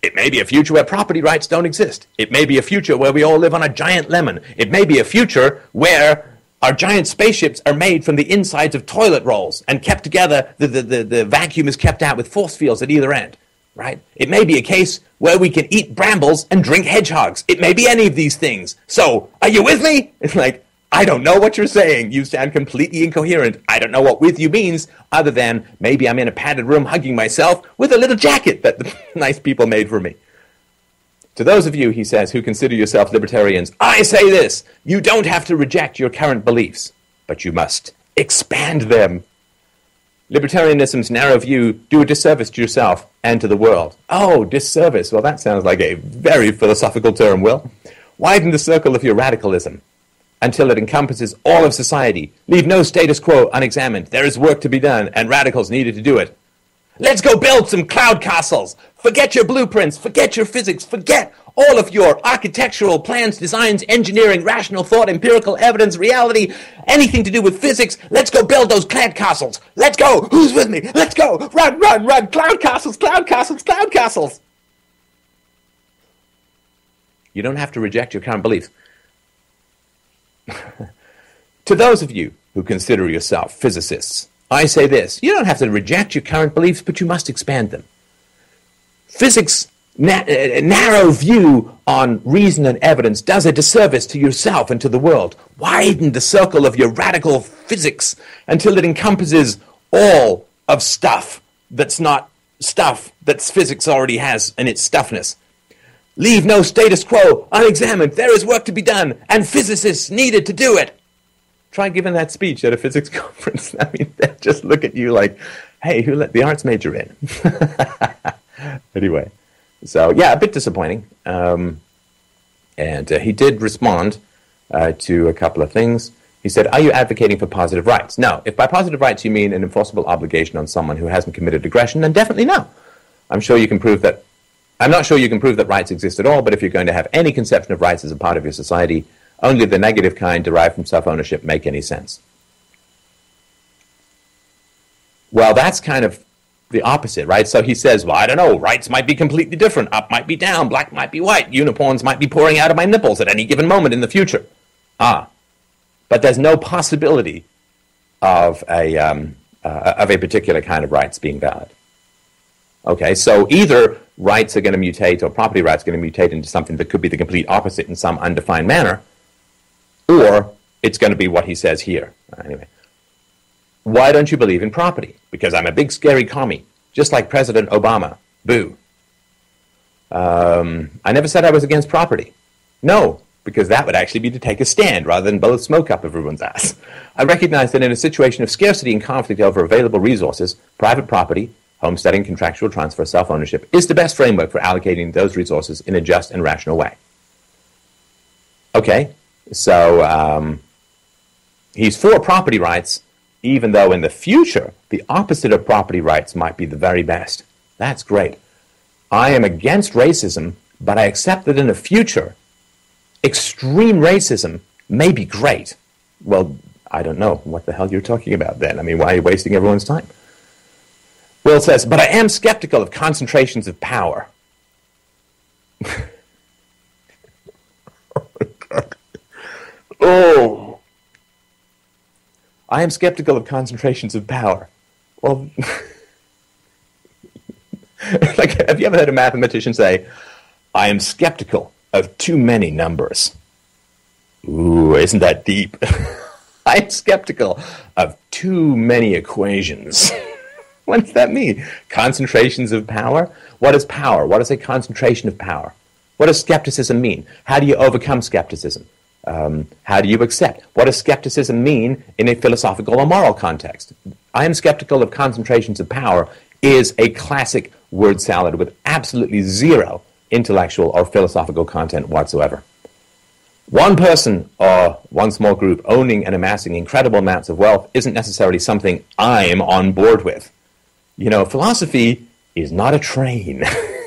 It may be a future where property rights don't exist. It may be a future where we all live on a giant lemon. It may be a future where our giant spaceships are made from the insides of toilet rolls and kept together, the vacuum is kept out with force fields at either end. right? It may be a case where we can eat brambles and drink hedgehogs. It may be any of these things. So, are you with me? It's like, I don't know what you're saying. You sound completely incoherent. I don't know what with you means, other than maybe I'm in a padded room hugging myself with a little jacket that the nice people made for me. To those of you, he says, who consider yourself libertarians, I say this: you don't have to reject your current beliefs, but you must expand them. Libertarianism's narrow view do a disservice to yourself and to the world. Oh, disservice. Well, that sounds like a very philosophical term, Will. Widen the circle of your radicalism until it encompasses all of society. Leave no status quo unexamined. There is work to be done, and radicals needed to do it. Let's go build some cloud castles. Forget your blueprints. Forget your physics. Forget all of your architectural plans, designs, engineering, rational thought, empirical evidence, reality, anything to do with physics. Let's go build those cloud castles. Let's go. Who's with me? Let's go. Run, run, run. Cloud castles, cloud castles, cloud castles. You don't have to reject your current beliefs. To those of you who consider yourself physicists, I say this: you don't have to reject your current beliefs, but you must expand them. Physics' narrow view on reason and evidence does a disservice to yourself and to the world. Widen the circle of your radical physics until it encompasses all of stuff that's not stuff that physics already has in its stuffness. Leave no status quo unexamined. There is work to be done, and physicists needed to do it. Try giving that speech at a physics conference. I mean, they just look at you like, hey, who let the arts major in? Anyway, so yeah, a bit disappointing. And he did respond to a couple of things. He said, are you advocating for positive rights? No. If by positive rights you mean an enforceable obligation on someone who hasn't committed aggression, then definitely no. I'm not sure you can prove that rights exist at all, but if you're going to have any conception of rights as a part of your society, only the negative kind derived from self-ownership make any sense. Well, that's kind of the opposite, right? So he says, well, I don't know, rights might be completely different. Up might be down, black might be white, unicorns might be pouring out of my nipples at any given moment in the future. But there's no possibility of a particular kind of rights being valid. Okay, so either rights are going to mutate, or property rights are going to mutate into something that could be the complete opposite in some undefined manner, or it's going to be what he says here. Anyway, why don't you believe in property? Because I'm a big scary commie, just like President Obama. Boo. I never said I was against property. No, because that would actually be to take a stand rather than blow smoke up everyone's ass. I recognize that in a situation of scarcity and conflict over available resources, private property, homesteading, contractual transfer, self-ownership is the best framework for allocating those resources in a just and rational way. Okay, so he's for property rights, even though in the future, the opposite of property rights might be the very best. That's great. I am against racism, but I accept that in the future, extreme racism may be great. Well, I don't know what the hell you're talking about then. I mean, why are you wasting everyone's time? Will says, but I am skeptical of concentrations of power. Oh. I am skeptical of concentrations of power. Well, like, have you ever heard a mathematician say, I am skeptical of too many numbers? Ooh, isn't that deep? I am skeptical of too many equations. What does that mean? Concentrations of power? What is power? What is a concentration of power? What does skepticism mean? How do you overcome skepticism? How do you accept? What does skepticism mean in a philosophical or moral context? I am skeptical of concentrations of power is a classic word salad with absolutely zero intellectual or philosophical content whatsoever. One person or one small group owning and amassing incredible amounts of wealth isn't necessarily something I'm on board with. You know, philosophy is not a train.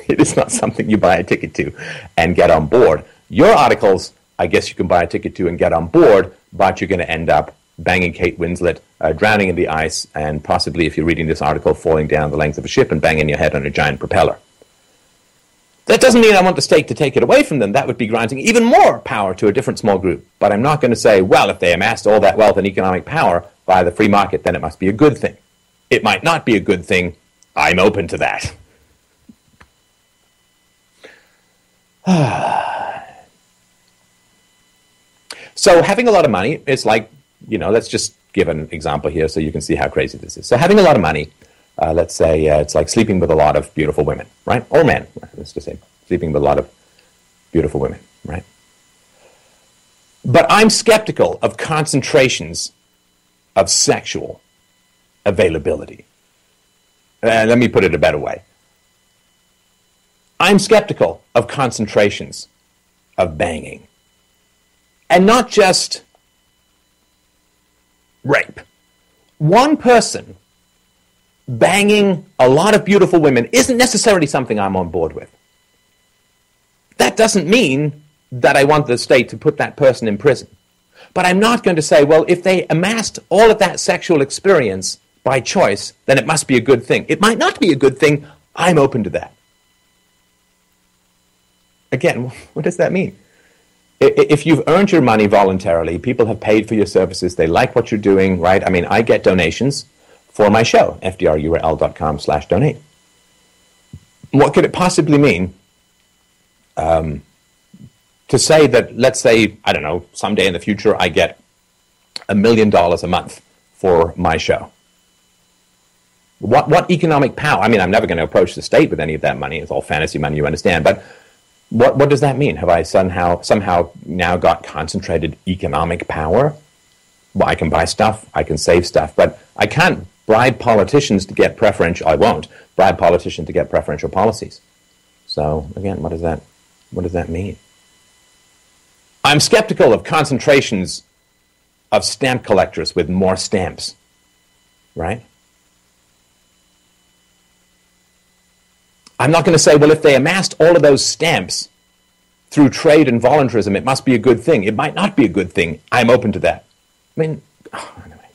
It is not something you buy a ticket to and get on board. Your articles, I guess you can buy a ticket to and get on board, but you're going to end up banging Kate Winslet, drowning in the ice, and possibly, if you're reading this article, falling down the length of a ship and banging your head on a giant propeller. That doesn't mean I want the state to take it away from them. That would be granting even more power to a different small group. But I'm not going to say, well, if they amassed all that wealth and economic power via the free market, then it must be a good thing. It might not be a good thing. I'm open to that. So having a lot of money is like, let's just give an example here so you can see how crazy this is. So having a lot of money, let's say it's like sleeping with a lot of beautiful women, right? Or men, let's just say sleeping with a lot of beautiful women, right? But I'm skeptical of concentrations of sexual availability. Let me put it a better way. I'm skeptical of concentrations of banging. And not just rape. One person banging a lot of beautiful women isn't necessarily something I'm on board with. That doesn't mean that I want the state to put that person in prison. But I'm not going to say, well, if they amassed all of that sexual experience by choice, then it must be a good thing. It might not be a good thing. I'm open to that. Again, what does that mean? If you've earned your money voluntarily, people have paid for your services, they like what you're doing, right? I mean, I get donations for my show, fdrurl.com/donate. What could it possibly mean to say that, let's say, I don't know, someday in the future I get $1 million a month for my show? What economic power? I mean, I'm never going to approach the state with any of that money. It's all fantasy money, you understand, but what does that mean? Have I somehow now got concentrated economic power? Well, I can buy stuff, I can save stuff, but I can't bribe politicians to get preferential. I won't bribe politicians to get preferential policies. So again, what does that mean? I'm skeptical of concentrations of stamp collectors with more stamps, right? I'm not going to say, well, if they amassed all of those stamps through trade and voluntarism, it must be a good thing. It might not be a good thing. I'm open to that. I mean, anyway.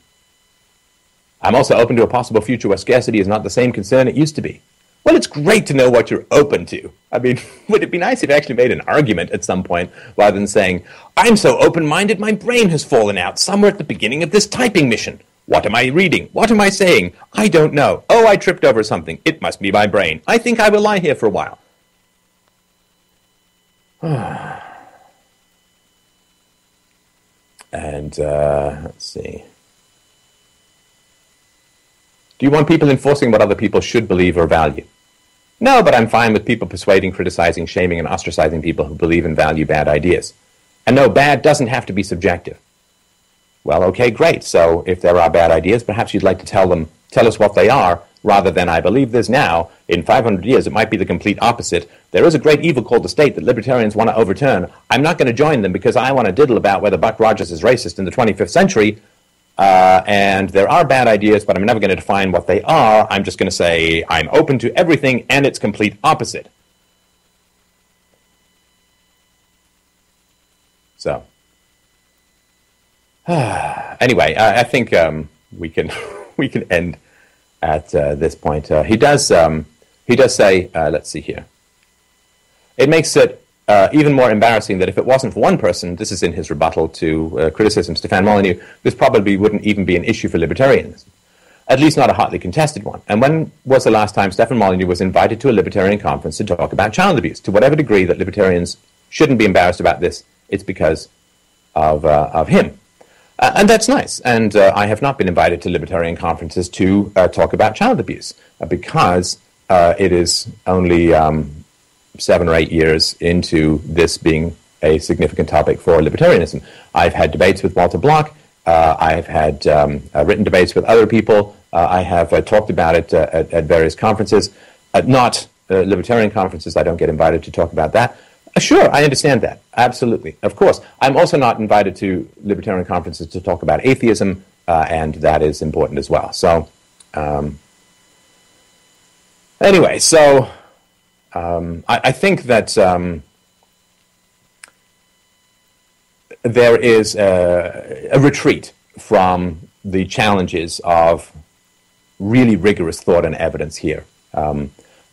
I'm also open to a possible future where scarcity is not the same concern it used to be. Well, it's great to know what you're open to. I mean, would it be nice if you actually made an argument at some point rather than saying, I'm so open-minded my brain has fallen out somewhere at the beginning of this typing mission. What am I reading? What am I saying? I don't know. Oh, I tripped over something. It must be my brain. I think I will lie here for a while. And, let's see. Do you want people enforcing what other people should believe or value? No, but I'm fine with people persuading, criticizing, shaming, and ostracizing people who believe and value bad ideas. And no, bad doesn't have to be subjective. Well, okay, great. So if there are bad ideas, perhaps you'd like to tell us what they are, rather than I believe this now. In 500 years, it might be the complete opposite. There is a great evil called the state that libertarians want to overturn. I'm not going to join them because I want to diddle about whether Buck Rogers is racist in the 25th century. And there are bad ideas, but I'm never going to define what they are. I'm just going to say I'm open to everything and its complete opposite. So, anyway, I think we can end at this point. He does say, let's see here. It makes it even more embarrassing that if it wasn't for one person, this is in his rebuttal to criticism, Stefan Molyneux, this probably wouldn't even be an issue for libertarianism, at least not a hotly contested one. And when was the last time Stefan Molyneux was invited to a libertarian conference to talk about child abuse? To whatever degree that libertarians shouldn't be embarrassed about this, it's because of him. And that's nice. And I have not been invited to libertarian conferences to talk about child abuse because it is only 7 or 8 years into this being a significant topic for libertarianism. I've had debates with Walter Block. I've had written debates with other people. I have talked about it at various conferences. Not libertarian conferences. I don't get invited to talk about that. Sure, I understand that. Absolutely. Of course. I'm also not invited to libertarian conferences to talk about atheism, and that is important as well. So, anyway, so I think that there is a retreat from the challenges of really rigorous thought and evidence here.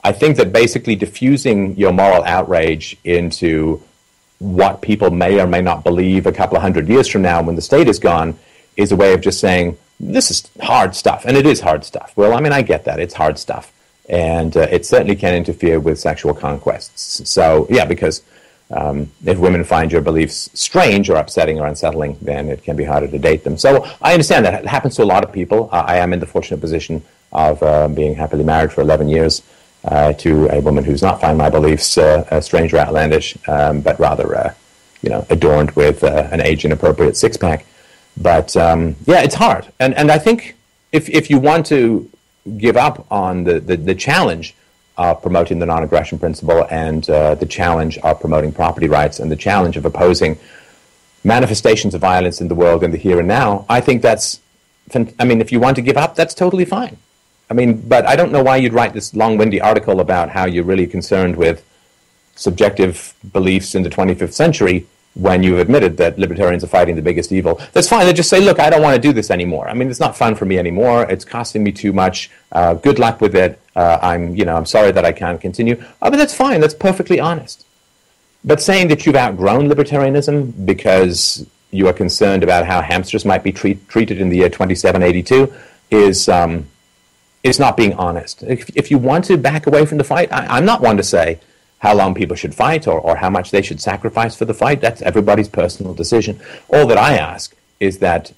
I think that basically diffusing your moral outrage into what people may or may not believe a couple of 100 years from now when the state is gone is a way of just saying, this is hard stuff, and it is hard stuff. Well, I mean, I get that. It's hard stuff, and it certainly can interfere with sexual conquests. So, yeah, because If women find your beliefs strange or upsetting or unsettling, then it can be harder to date them. So I understand that. It happens to a lot of people. I am in the fortunate position of being happily married for 11 years to a woman who's not find my beliefs strange or outlandish, but rather, adorned with an age-inappropriate six-pack. But, it's hard. And I think if you want to give up on the challenge of promoting the non-aggression principle and the challenge of promoting property rights and the challenge of opposing manifestations of violence in the world in the here and now, I think if you want to give up, that's totally fine. But I don't know why you'd write this long-winded article about how you're really concerned with subjective beliefs in the 25th century when you've admitted that libertarians are fighting the biggest evil. That's fine. They just say, look, I don't want to do this anymore. It's not fun for me anymore. It's costing me too much. Good luck with it. I'm sorry that I can't continue. But that's fine. That's perfectly honest. But saying that you've outgrown libertarianism because you are concerned about how hamsters might be treated in the year 2782 is not being honest. If you want to back away from the fight, I'm not one to say how long people should fight or how much they should sacrifice for the fight. That's everybody's personal decision. All that I ask is that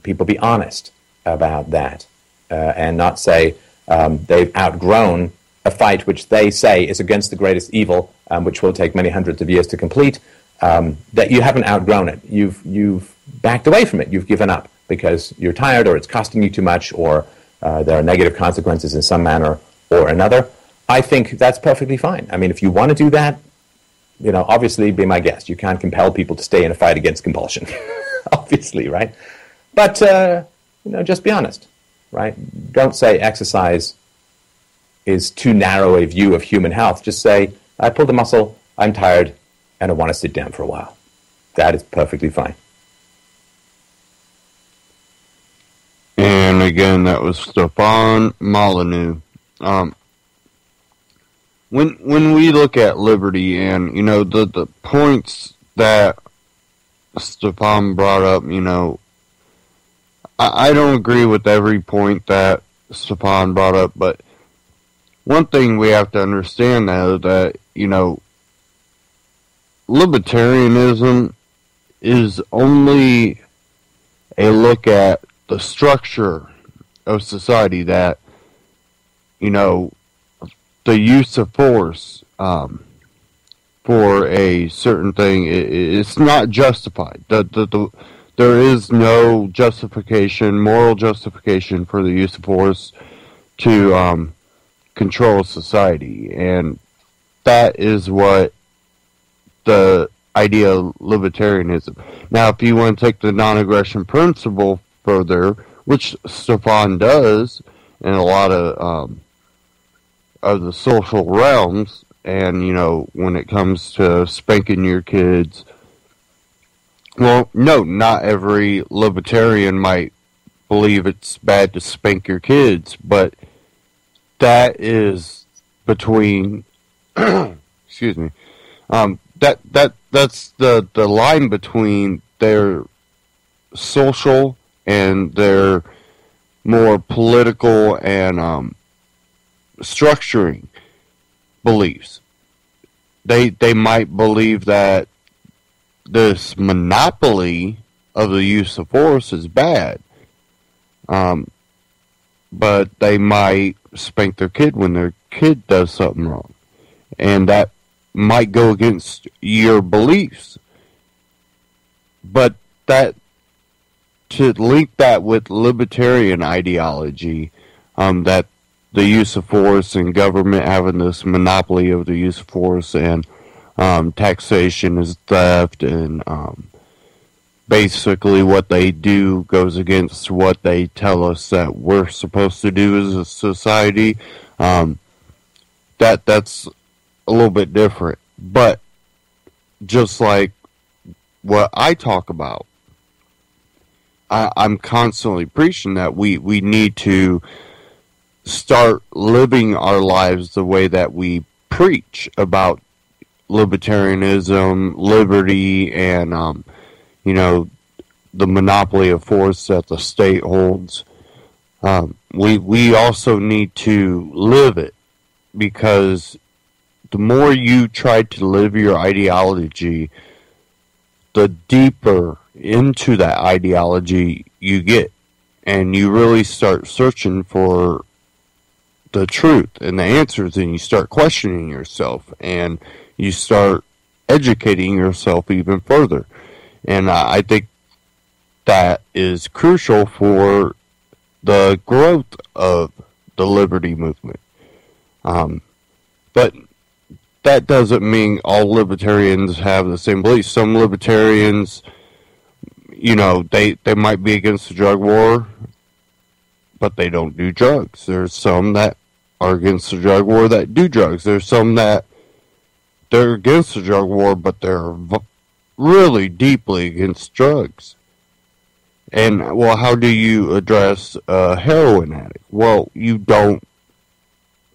people be honest about that and not say they've outgrown a fight which they say is against the greatest evil, which will take many hundreds of years to complete, that you haven't outgrown it. You've backed away from it. You've given up because you're tired or it's costing you too much or there are negative consequences in some manner or another. I think that's perfectly fine. If you want to do that, obviously be my guest. You can't compel people to stay in a fight against compulsion, obviously, right? But, just be honest, right? Don't say exercise is too narrow a view of human health. Just say, I pulled a muscle, I'm tired, and I want to sit down for a while. That is perfectly fine. And again, that was Stefan Molyneux. When we look at liberty and, the points that Stefan brought up, I don't agree with every point that Stefan brought up, but one thing we have to understand though that, libertarianism is only a look at the structure of society that, the use of force for a certain thing, it's not justified. There is no justification, moral justification for the use of force to control society. And that is what the idea of libertarianism. Now, if you want to take the non-aggression principle further, which Stefan does in a lot of the social realms, and, when it comes to spanking your kids, well, no, not every libertarian might believe it's bad to spank your kids, but that is between, excuse me, that's the line between their social and their more political and structuring beliefs. They might believe that this monopoly of the use of force is bad, but they might spank their kid when their kid does something wrong, and that might go against your beliefs. But that, to link that with libertarian ideology, that the use of force and government having this monopoly of the use of force and taxation is theft, and basically what they do goes against what they tell us that we're supposed to do as a society. That's a little bit different. But just like what I talk about, I'm constantly preaching that we need to start living our lives the way that we preach about libertarianism, liberty, and the monopoly of force that the state holds. We also need to live it, because the more you try to live your ideology, the deeper into that ideology you get. And you really start searching for the truth and the answers, and you start questioning yourself, and you start educating yourself even further. And I think that is crucial for the growth of the liberty movement. But that doesn't mean all libertarians have the same beliefs. Some libertarians, they might be against the drug war, but they don't do drugs. There's some that are against the drug war that do drugs. There's some that they're against the drug war, but they're really deeply against drugs. And, well, how do you address a heroin addict? Well, you don't.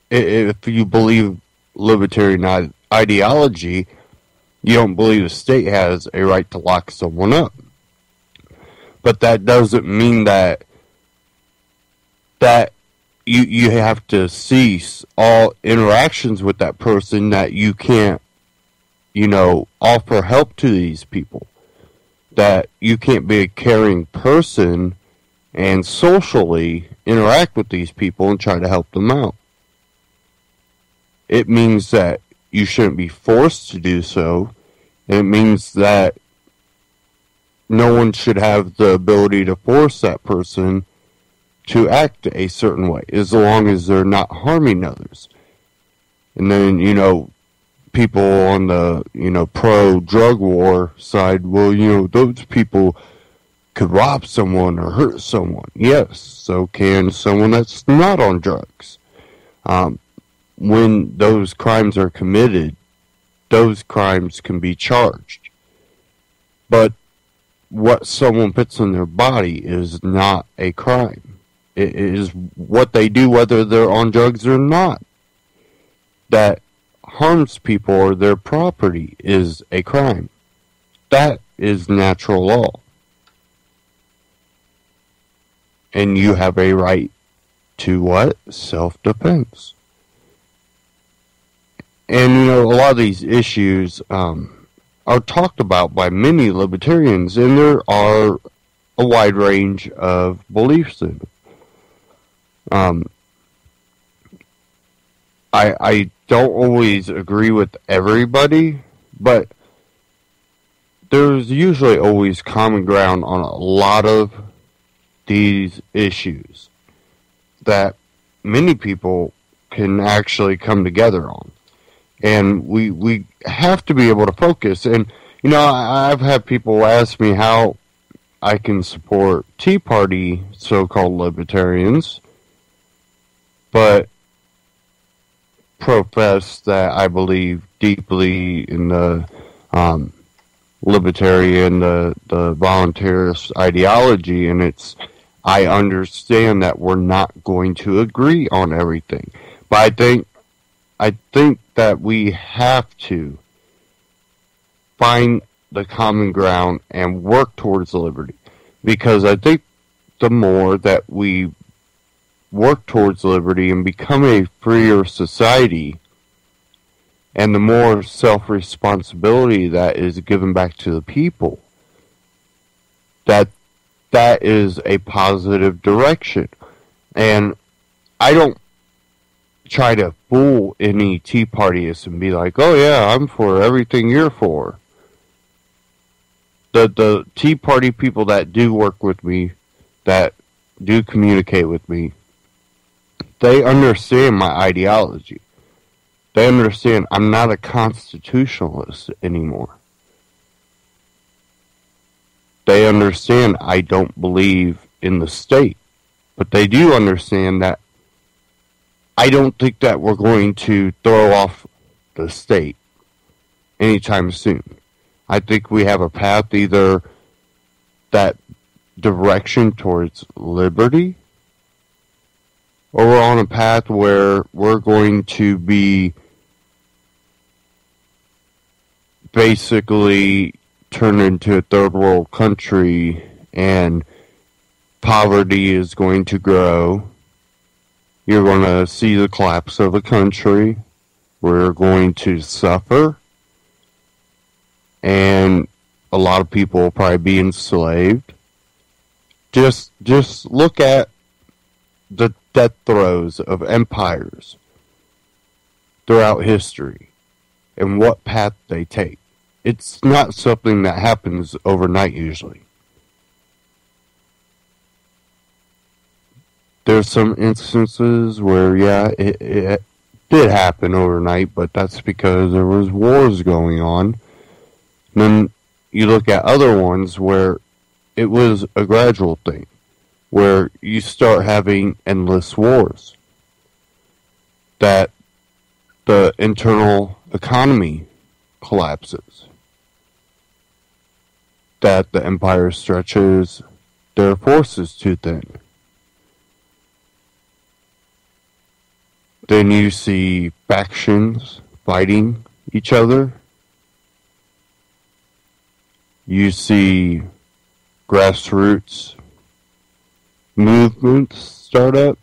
If you believe libertarian ideology, you don't believe the state has a right to lock someone up. But that doesn't mean that you have to cease all interactions with that person, that you can't, offer help to these people, that you can't be a caring person and socially interact with these people and try to help them out. It means that you shouldn't be forced to do so, and it means that no one should have the ability to force that person to act a certain way, as long as they're not harming others. And then, people on the, pro-drug war side, well, those people could rob someone or hurt someone. Yes, so can someone that's not on drugs. When those crimes are committed, those crimes can be charged. But what someone puts in their body is not a crime. It is what they do, whether they're on drugs or not, that harms people or their property is a crime. That is natural law. And you have a right to what? Self-defense. And, a lot of these issues are talked about by many libertarians, and there are a wide range of beliefs in it. I don't always agree with everybody, but there's usually always common ground on a lot of these issues that many people can actually come together on. And we have to be able to focus. And, I've had people ask me how I can support Tea Party so-called libertarians, but profess that I believe deeply in the libertarian, the voluntarist ideology, and I understand that we're not going to agree on everything. But I think that we have to find the common ground and work towards liberty. Because I think the more that we work towards liberty and become a freer society, and the more self-responsibility that is given back to the people, that is a positive direction. And I don't try to fool any Tea Partyists and be like, oh yeah, I'm for everything you're for. The Tea Party people that do work with me, that do communicate with me, they understand my ideology. They understand I'm not a constitutionalist anymore. They understand I don't believe in the state. But they do understand that I don't think that we're going to throw off the state anytime soon. I think we have a path, either that direction towards liberty, or we're on a path where we're going to be basically turned into a third world country, and poverty is going to grow. You're going to see the collapse of the country. We're going to suffer, and a lot of people will probably be enslaved. Just look at the death throes of empires throughout history and what path they take. It's not something that happens overnight usually. There's some instances where, yeah, it did happen overnight, but that's because there was wars going on. And then you look at other ones where it was a gradual thing, where you start having endless wars, that the internal economy collapses, that the empire stretches their forces too thin. Then you see factions fighting each other. You see grassroots movements start up.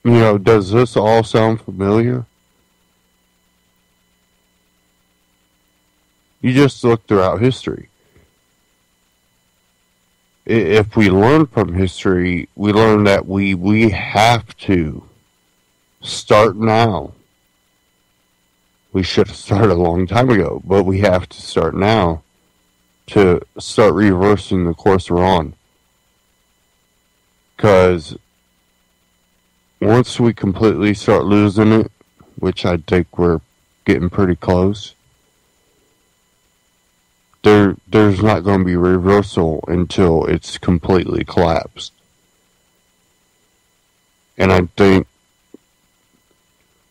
You know, does this all sound familiar? You just look throughout history. If we learn from history, we learn that we have to start now. We should have started a long time ago, but we have to start now to start reversing the course we're on. Because once we completely start losing it, which I think we're getting pretty close, there's not going to be reversal until it's completely collapsed. And I think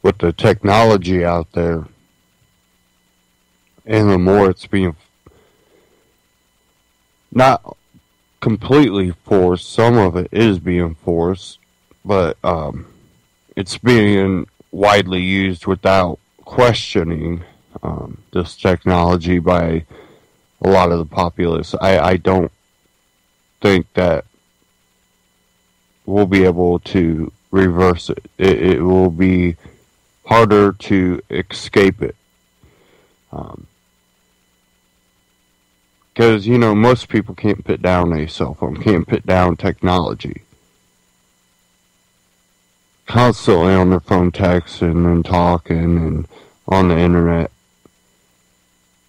with the technology out there, and the more it's being not completely forced, some of it is being forced, but it's being widely used without questioning this technology by a lot of the populace. I don't think that we'll be able to reverse it. It will be harder to escape it. Because, you know, most people can't put down a cell phone, can't put down technology. Constantly on their phone texting and talking and on the internet.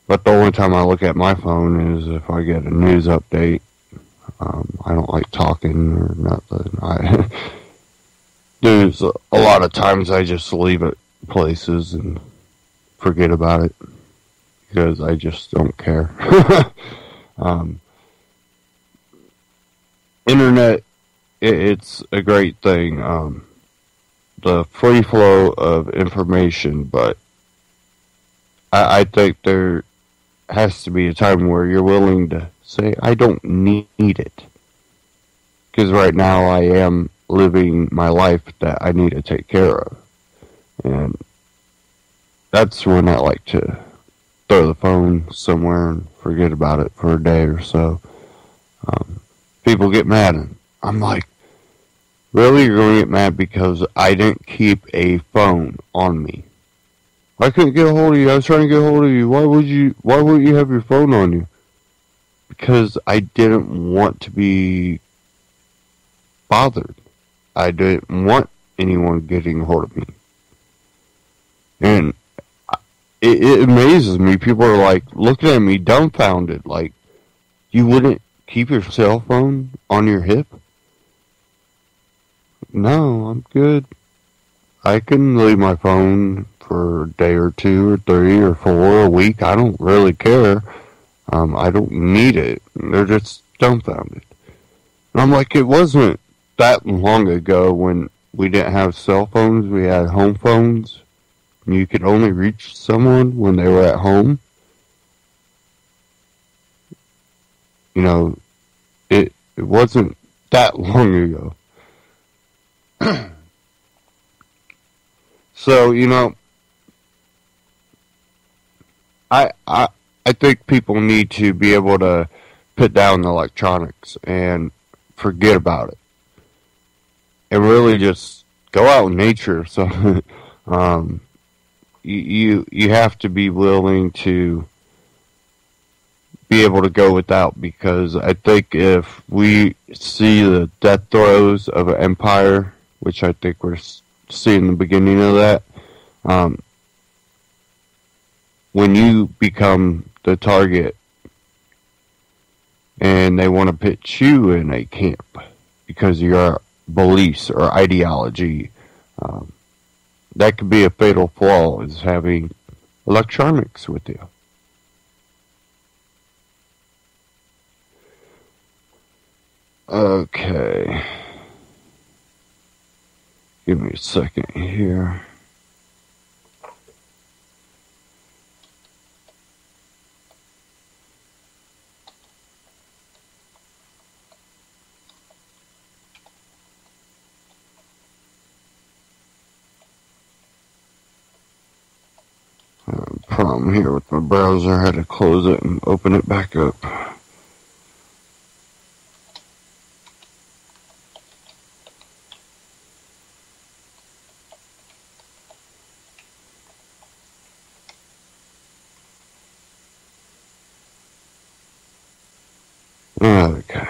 But the only time I look at my phone is if I get a news update. I don't like talking or nothing. There's a lot of times I just leave it places and forget about it because I just don't care. Internet, it's a great thing. The free flow of information, but I think there has to be a time where you're willing to say, I don't need it. Because right now I am living my life that I need to take care of. And that's when I like to throw the phone somewhere and forget about it for a day or so. People get mad, and I'm like, really? You're going to get mad because I didn't keep a phone on me? I couldn't get a hold of you. I was trying to get a hold of you. Why wouldn't you have your phone on you? Because I didn't want to be bothered. I didn't want anyone getting a hold of me. And it amazes me. People are like looking at me dumbfounded. Like, you wouldn't keep your cell phone on your hip? No, I'm good. I can leave my phone for a day or two or three or four, a week. I don't really care. I don't need it. They're just dumbfounded. And I'm like, it wasn't that long ago when we didn't have cell phones. We had home phones. And you could only reach someone when they were at home. You know, it wasn't that long ago. So, you know, I think people need to be able to put down the electronics and forget about it. And really just go out in nature. So, you have to be willing to be able to go without, because I think if we see the death throes of an empire, which I think we're seeing the beginning of that, when you become the target and they want to put you in a camp because of your beliefs or ideology, that could be a fatal flaw, is having electronics with you. Okay. Give me a second here. Problem here with my browser. I had to close it and open it back up. Okay.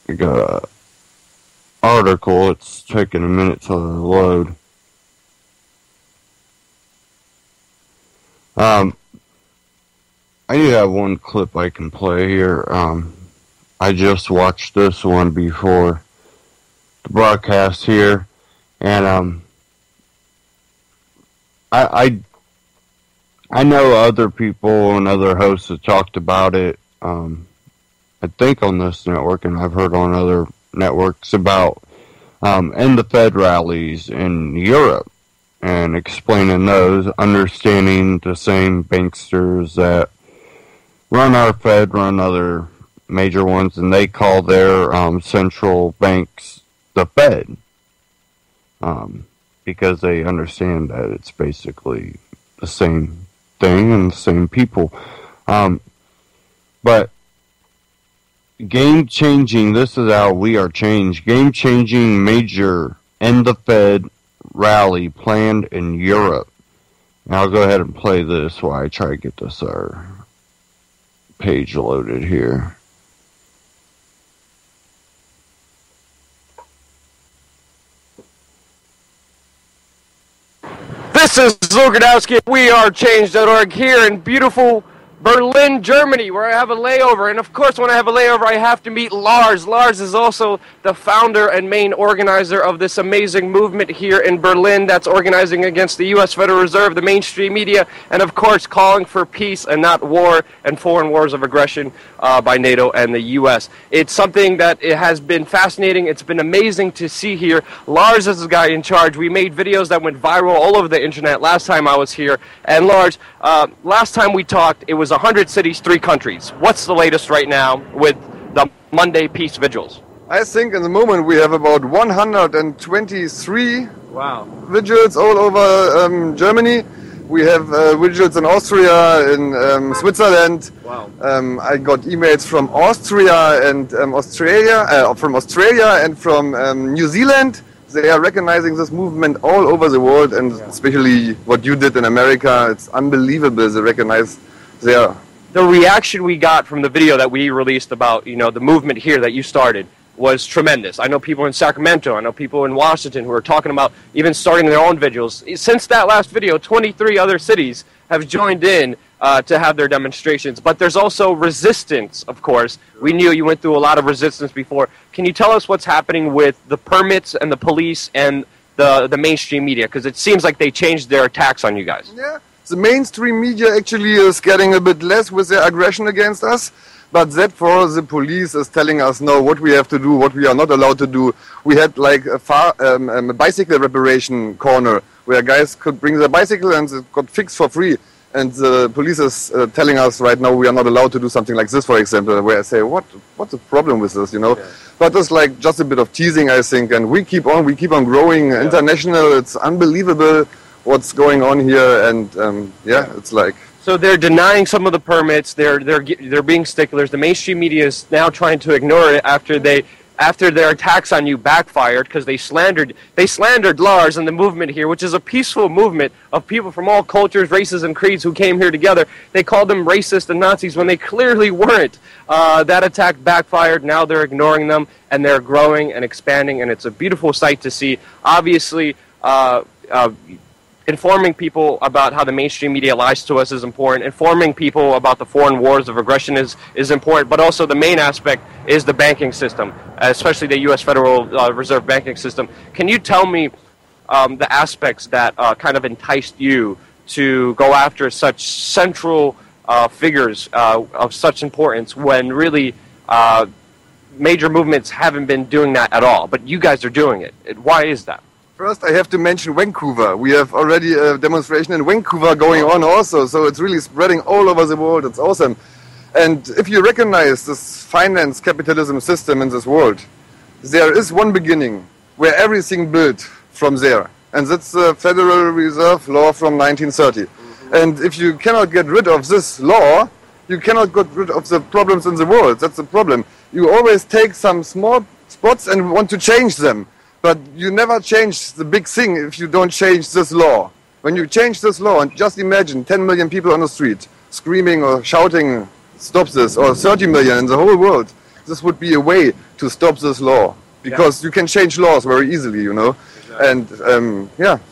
I got a article. It's taking a minute to load. I do have one clip I can play here. I just watched this one before the broadcast here, and I know other people and other hosts have talked about it. I think on this network, and I've heard on other networks about and the Fed rallies in Europe, and explaining those, understanding the same banksters that run our Fed, run other major ones, and they call their central banks the Fed, because they understand that it's basically the same thing and the same people. But game-changing, this is how we are changed. Game-changing major end the Fed rally planned in Europe. Now I'll go ahead and play this while I try to get this page loaded here. This is Lugardowski at WeAreChange.org here in beautiful Berlin, Germany, where I have a layover. And of course, when I have a layover, I have to meet Lars. Lars is also the founder and main organizer of this amazing movement here in Berlin that's organizing against the U.S. Federal Reserve, the mainstream media, and of course, calling for peace and not war and foreign wars of aggression by NATO and the U.S. It's something that it has been fascinating. It's been amazing to see here. Lars is the guy in charge. We made videos that went viral all over the internet last time I was here. And Lars, last time we talked, it was 100 cities, 3 countries. What's the latest right now with the Monday Peace Vigils? I think in the moment we have about 123 vigils all over Germany. We have vigils in Austria, in Switzerland. Wow. I got emails from Austria and Australia and from New Zealand. They are recognizing this movement all over the world, and especially what you did in America. It's unbelievable. They recognize there. The reaction we got from the video that we released about, the movement here that you started was tremendous. I know people in Sacramento, I know people in Washington who are talking about even starting their own vigils. Since that last video, 23 other cities have joined in to have their demonstrations. But there's also resistance, of course. We knew you went through a lot of resistance before. Can you tell us what's happening with the permits and the police and the mainstream media? Because it seems like they changed their attacks on you guys. Yeah. The mainstream media actually is getting a bit less with their aggression against us, but that for the police is telling us no, what we have to do, what we are not allowed to do. We had like a bicycle reparation corner where guys could bring their bicycle and it got fixed for free. And the police is telling us right now we are not allowed to do something like this, for example, where I say, what's the problem with this, Yeah. But it's like just a bit of teasing, I think, and we keep on growing. Yeah. International, it's unbelievable what's going on here, and it's like... So they're denying some of the permits, they're being sticklers. The mainstream media is now trying to ignore it after they after their attacks on you backfired because they slandered Lars and the movement here, which is a peaceful movement of people from all cultures, races, and creeds who came here together. They called them racist and Nazis when they clearly weren't. That attack backfired. Now they're ignoring them, and they're growing and expanding, and it's a beautiful sight to see. Obviously, informing people about how the mainstream media lies to us is important. Informing people about the foreign wars of aggression is important. But also the main aspect is the banking system, especially the U.S. Federal Reserve banking system. Can you tell me the aspects that kind of enticed you to go after such central figures of such importance when really major movements haven't been doing that at all? But you guys are doing it. Why is that? First, I have to mention Vancouver. We have already a demonstration in Vancouver going on also, so it's really spreading all over the world. It's awesome. And if you recognize this finance capitalism system in this world, there is one beginning where everything built from there. And that's the Federal Reserve law from 1930. And if you cannot get rid of this law, you cannot get rid of the problems in the world. That's the problem. You always take some small spots and want to change them. But you never change the big thing if you don't change this law. When you change this law, and just imagine 10 million people on the street screaming or shouting, stop this, or 30 million in the whole world, this would be a way to stop this law. Because you can change laws very easily, you know. Exactly. And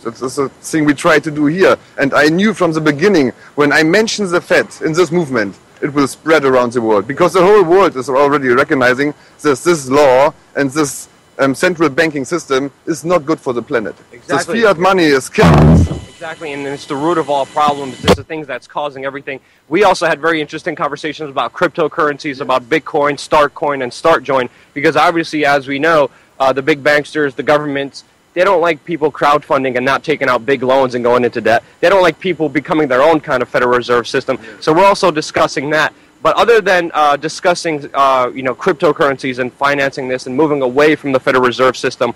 that's a thing we try to do here. And I knew from the beginning, when I mentioned the Fed in this movement, it will spread around the world. Because the whole world is already recognizing this law and this central banking system is not good for the planet. Exactly. This fiat money is killing us. Exactly, and it's the root of all problems. It's the things that's causing everything. We also had very interesting conversations about cryptocurrencies, about Bitcoin, Startcoin, and StartJoin, because obviously, as we know, the big banksters, the governments, they don't like people crowdfunding and not taking out big loans and going into debt. They don't like people becoming their own kind of Federal Reserve system. So we're also discussing that. But other than discussing, cryptocurrencies and financing this and moving away from the Federal Reserve System,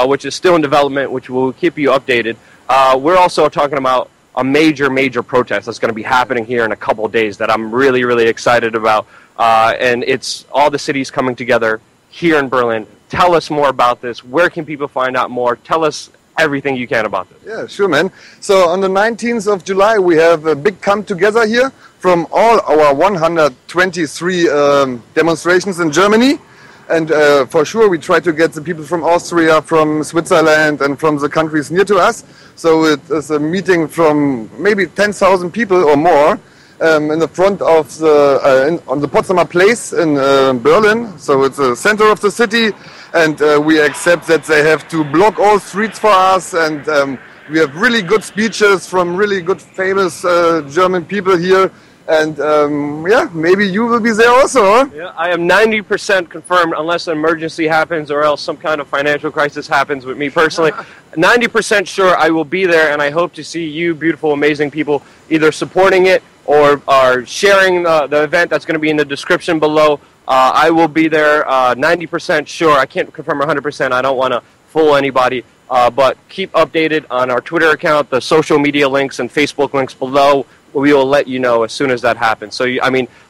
which is still in development, which will keep you updated, we're also talking about a major, major protest that's going to be happening here in a couple of days that I'm really, really excited about. And it's all the cities coming together here in Berlin. Tell us more about this. Where can people find out more? Tell us everything you can about this. Yeah, sure, man. So on the 19th of July, we have a big come together here from all our 123 demonstrations in Germany. And for sure, we try to get the people from Austria, from Switzerland, and from the countries near to us. So it is a meeting from maybe 10,000 people or more in the front of on the Potsdamer Place in Berlin. So it's the center of the city. And we accept that they have to block all streets for us. And we have really good speeches from really good, famous German people here. And maybe you will be there also, huh? Yeah, I am 90% confirmed unless an emergency happens or else some kind of financial crisis happens with me personally. 90% sure I will be there, and I hope to see you beautiful, amazing people either supporting it or sharing the event that's going to be in the description below. I will be there 90% sure. I can't confirm 100%. I don't want to fool anybody. But keep updated on our Twitter account, the social media links and Facebook links below. We will let you know as soon as that happens. So,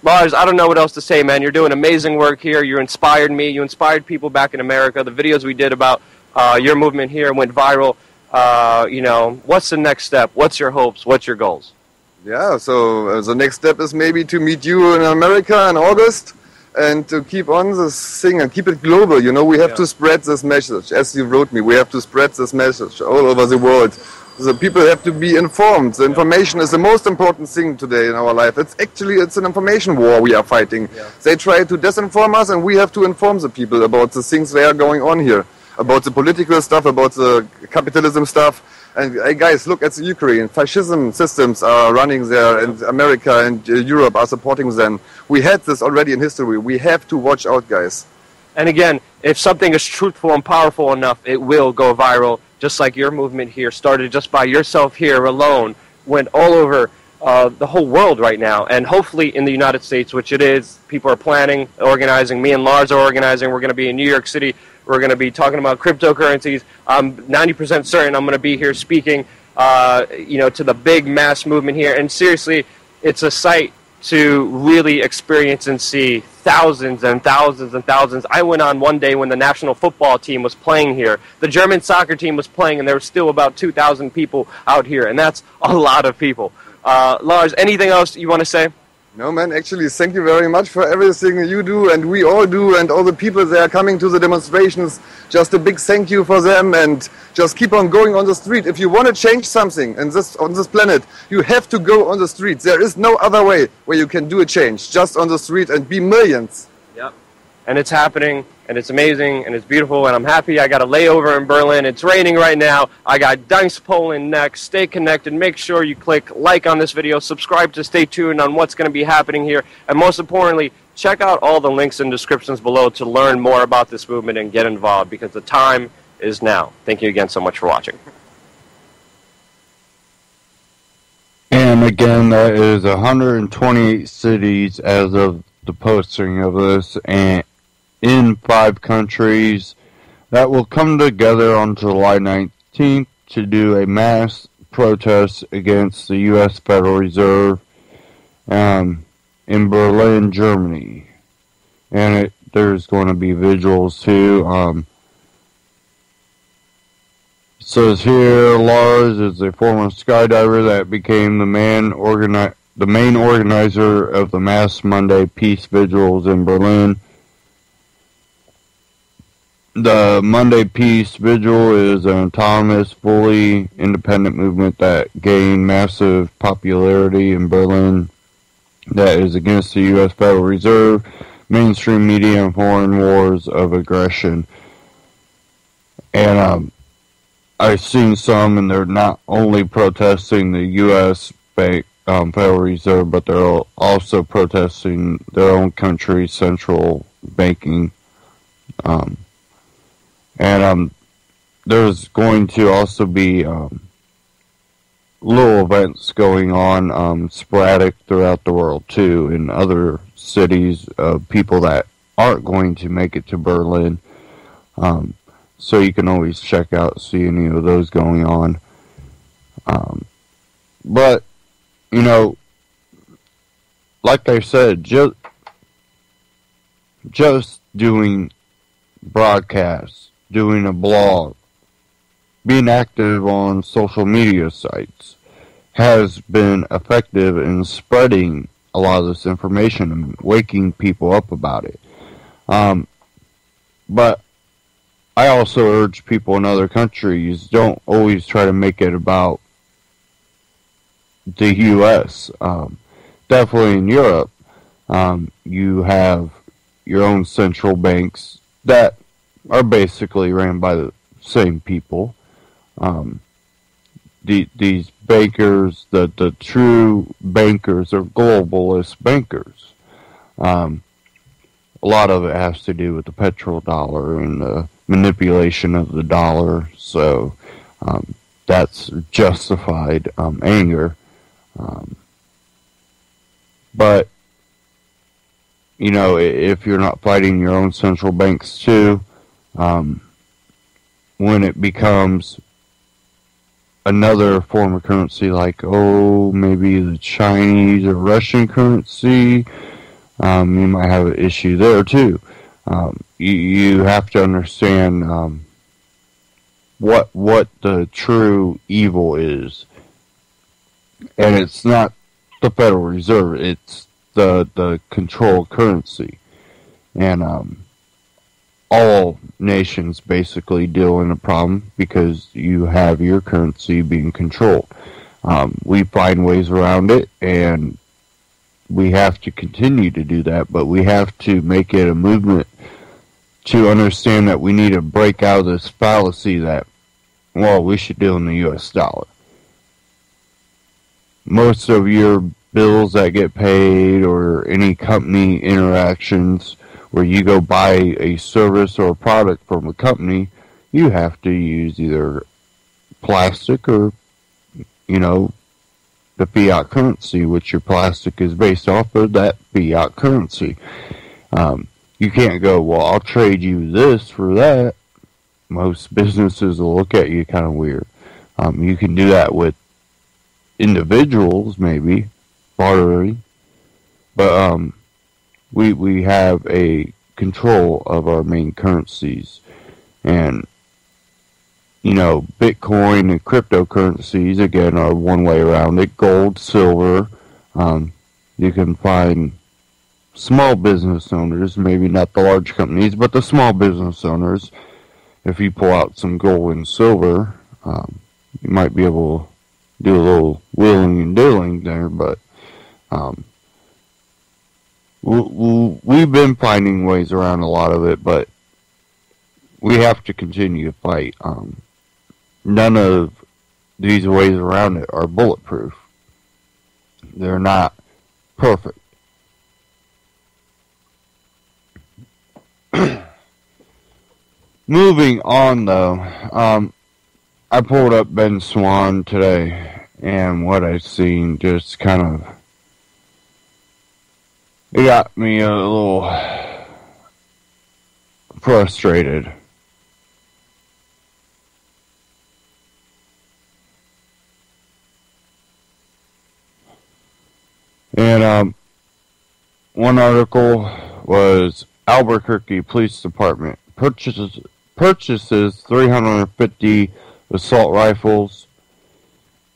Lars, I don't know what else to say, man. You're doing amazing work here. You inspired me. You inspired people back in America. The videos we did about your movement here went viral. What's the next step? What's your hopes? What's your goals? Yeah, so the next step is maybe to meet you in America in August and to keep on this thing and keep it global. We have to spread this message. As you wrote me, we have to spread this message all over the world. The people have to be informed. The information is the most important thing today in our life. It's an information war we are fighting. Yeah. They try to disinform us, and we have to inform the people about the things that are going on here, about the political stuff, about the capitalism stuff. And hey, guys, look at the Ukraine. Fascism systems are running there, and America and Europe are supporting them. We had this already in history. We have to watch out, guys. And again, if something is truthful and powerful enough, it will go viral. Just like your movement here started just by yourself here alone, went all over the whole world right now. And hopefully in the United States, which it is, people are planning, organizing. Me and Lars are organizing. We're going to be in New York City. We're going to be talking about cryptocurrencies. I'm 90% certain I'm going to be here speaking, to the big mass movement here. And seriously, it's a sight to really experience and see thousands and thousands and thousands. I went on one day when the national football team was playing here. The German soccer team was playing, and there were still about 2,000 people out here, and that's a lot of people. Lars, anything else you want to say? No, man, actually, thank you very much for everything you do and we all do, and all the people that are coming to the demonstrations. Just a big thank you for them, and just keep on going on the street. If you want to change something on this planet, you have to go on the street. There is no other way where you can do a change, just on the street and be millions. Yep. And it's happening, and it's amazing, and it's beautiful, and I'm happy. I got a layover in Berlin. It's raining right now. I got Dice Poland next. Stay connected. Make sure you click like on this video. Subscribe to stay tuned on what's going to be happening here. And most importantly, check out all the links and descriptions below to learn more about this movement and get involved, because the time is now. Thank you again so much for watching. And again, that is 128 cities as of the posting of this, and in 5 countries that will come together on July 19th to do a mass protest against the U.S. Federal Reserve in Berlin, Germany. And there's going to be visuals too. It says here, Lars is a former skydiver that became the main organizer of the Mass Monday Peace Vigils in Berlin. The Monday Peace Vigil is an autonomous, fully independent movement that gained massive popularity in Berlin that is against the U.S. Federal Reserve, mainstream media, and foreign wars of aggression. And I've seen some, and they're not only protesting the U.S. Federal Reserve, but they're also protesting their own country's central banking. And there's going to also be little events going on sporadic throughout the world too, in other cities of people that aren't going to make it to Berlin. So you can always check out, see any of those going on. But, you know, like I said, just doing broadcasts, doing a blog, being active on social media sites has been effective in spreading a lot of this information and waking people up about it. But I also urge people in other countries, don't always try to make it about the U.S. Definitely in Europe, you have your own central banks that are basically ran by the same people. These bankers, the true bankers, are globalist bankers. A lot of it has to do with the petrodollar and the manipulation of the dollar, so that's justified anger. But, you know, if you're not fighting your own central banks too, when it becomes another form of currency, like, maybe the Chinese or Russian currency, you might have an issue there too. You have to understand what the true evil is, and it's not the Federal Reserve; it's the control currency, and all nations basically deal in a problem because you have your currency being controlled. We find ways around it, and we have to continue to do that, but we have to make it a movement to understand that we need to break out of this fallacy that, well, we should deal in the U.S. dollar. Most of your bills that get paid or any company interactions where you go buy a service or a product from a company, you have to use either plastic or, you know, the fiat currency, which your plastic is based off of that fiat currency. You can't go, well, I'll trade you this for that. Most businesses will look at you kind of weird. You can do that with individuals, maybe, bartering. But we have a control of our main currencies, and Bitcoin and cryptocurrencies again are one way around it. Gold, silver. You can find small business owners, maybe not the large companies, but the small business owners. If you pull out some gold and silver, you might be able to do a little wheeling and dealing there, but we've been finding ways around a lot of it, but we have to continue to fight. None of these ways around it are bulletproof. They're not perfect. Moving on, though, I pulled up Ben Swan today, and what I've seen just kind of, it got me a little frustrated. And one article was Albuquerque Police Department purchases 350 assault rifles,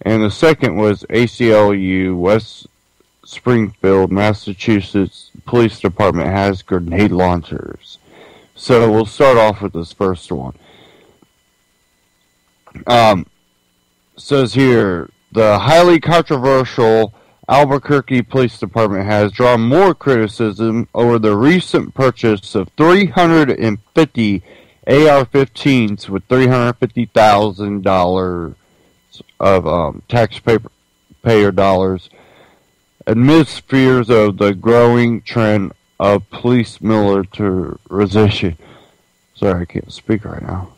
and the second was ACLU West Springfield, Massachusetts Police Department has grenade launchers. So we'll start off with this first one. Says here, the highly controversial Albuquerque Police Department has drawn more criticism over the recent purchase of 350 AR-15s with $350,000 of taxpayer dollars, amidst fears of the growing trend of police militarization. Sorry, I can't speak right now.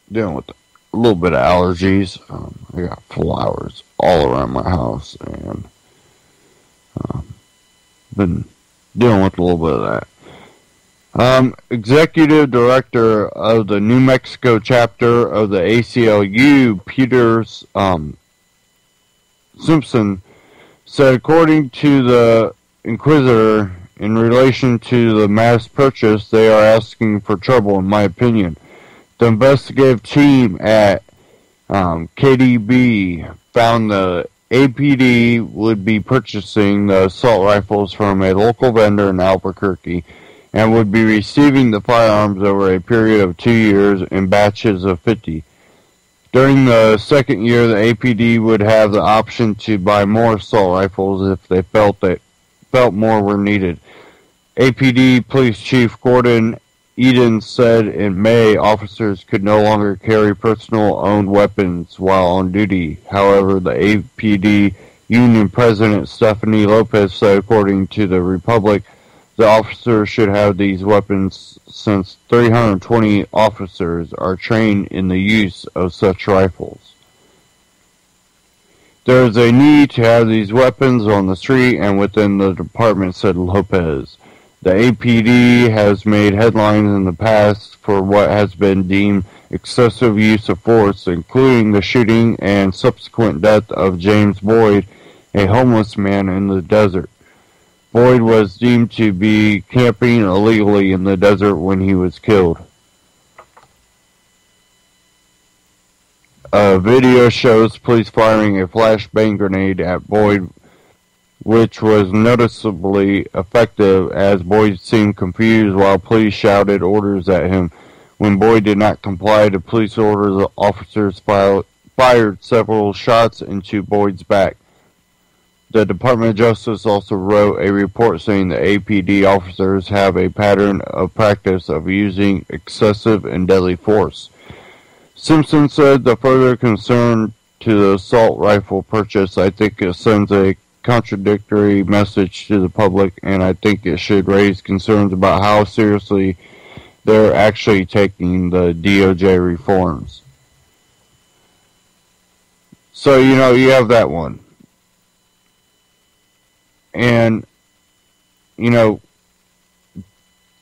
Dealing with a little bit of allergies. I got flowers all around my house, and been dealing with a little bit of that. Executive Director of the New Mexico chapter of the ACLU, Peters Simpson, said, according to the Inquisitor, in relation to the mass purchase, they are asking for trouble, in my opinion. The investigative team at KDB found the APD would be purchasing the assault rifles from a local vendor in Albuquerque and would be receiving the firearms over a period of 2 years in batches of 50. During the second year, the APD would have the option to buy more assault rifles if they felt more were needed. APD Police Chief Gordon Eden said in May officers could no longer carry personal-owned weapons while on duty. However, the APD Union President Stephanie Lopez said, according to the Republic, the officers should have these weapons since 320 officers are trained in the use of such rifles. There is a need to have these weapons on the street and within the department, said Lopez. The APD has made headlines in the past for what has been deemed excessive use of force, including the shooting and subsequent death of James Boyd, a homeless man in the desert. Boyd was deemed to be camping illegally in the desert when he was killed. A video shows police firing a flashbang grenade at Boyd, which was noticeably effective as Boyd seemed confused while police shouted orders at him. When Boyd did not comply to police orders, the officers fired several shots into Boyd's back. The Department of Justice also wrote a report saying the APD officers have a pattern of practice of using excessive and deadly force. Simpson said, the further concern to the assault rifle purchase, I think it sends a contradictory message to the public, and I think it should raise concerns about how seriously they're actually taking the DOJ reforms. So, you have that one. And,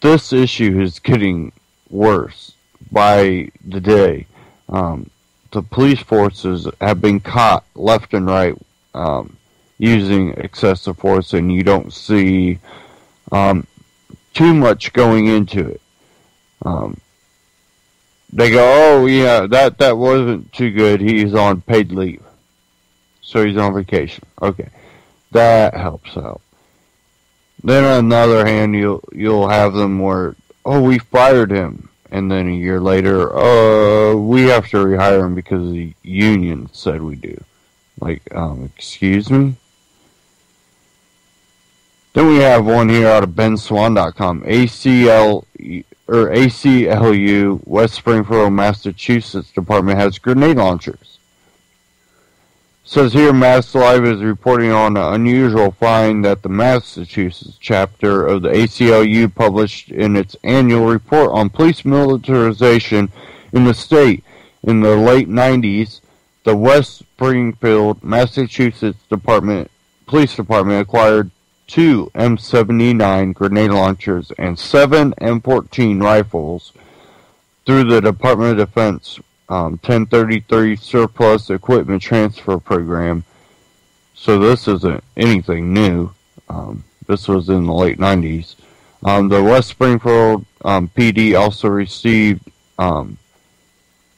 this issue is getting worse by the day. The police forces have been caught left and right using excessive force, and you don't see too much going into it. They go, oh yeah, that wasn't too good. He's on paid leave, so he's on vacation. Okay, that helps out. Then on the other hand, you'll have them where, oh, we fired him, and then a year later, we have to rehire him because the union said we do. Like, excuse me? Then we have one here out of benswan.com. ACLU, West Springfield, Massachusetts Department has grenade launchers. Says here, Mass Live is reporting on an unusual find that the Massachusetts chapter of the ACLU published in its annual report on police militarization in the state. In the late 90s, the West Springfield, Massachusetts Police Department acquired 2 M79 grenade launchers and 7 M14 rifles through the Department of Defense 1033 Surplus Equipment Transfer Program. So this isn't anything new. This was in the late 90s. The West Springfield PD also received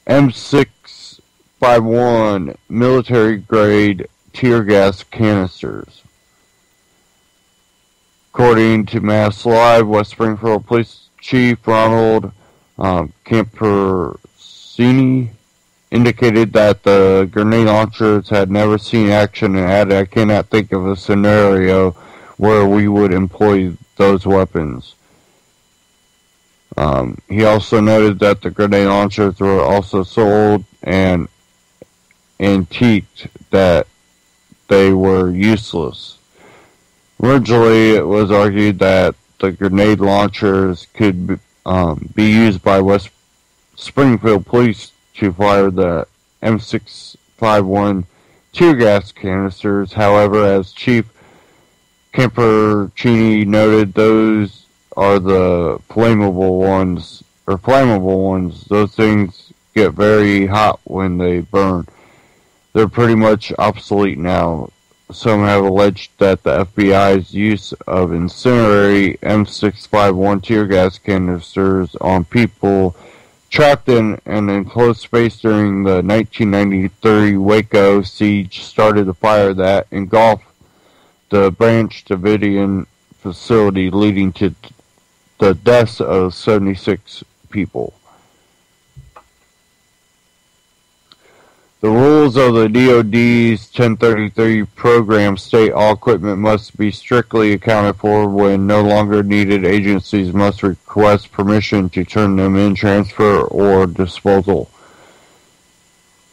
M651 military-grade tear gas canisters. According to Mass Live, West Springfield Police Chief Ronald Campersini indicated that the grenade launchers had never seen action and added, I cannot think of a scenario where we would employ those weapons. He also noted that the grenade launchers were also sold and antiqued, that they were useless. Originally, it was argued that the grenade launchers could be used by West Springfield Police to fire the M651 tear gas canisters. However, as Chief Camperchini noted, those are the flammable ones. Those things get very hot when they burn. They're pretty much obsolete now. Some have alleged that the FBI's use of incendiary M651 tear gas canisters on people trapped in an enclosed space during the 1993 Waco siege started the fire that engulfed the Branch Davidian facility, leading to the deaths of 76 people. The rules of the DoD's 1033 program state all equipment must be strictly accounted for. When no longer needed, agencies must request permission to turn them in, transfer, or disposal.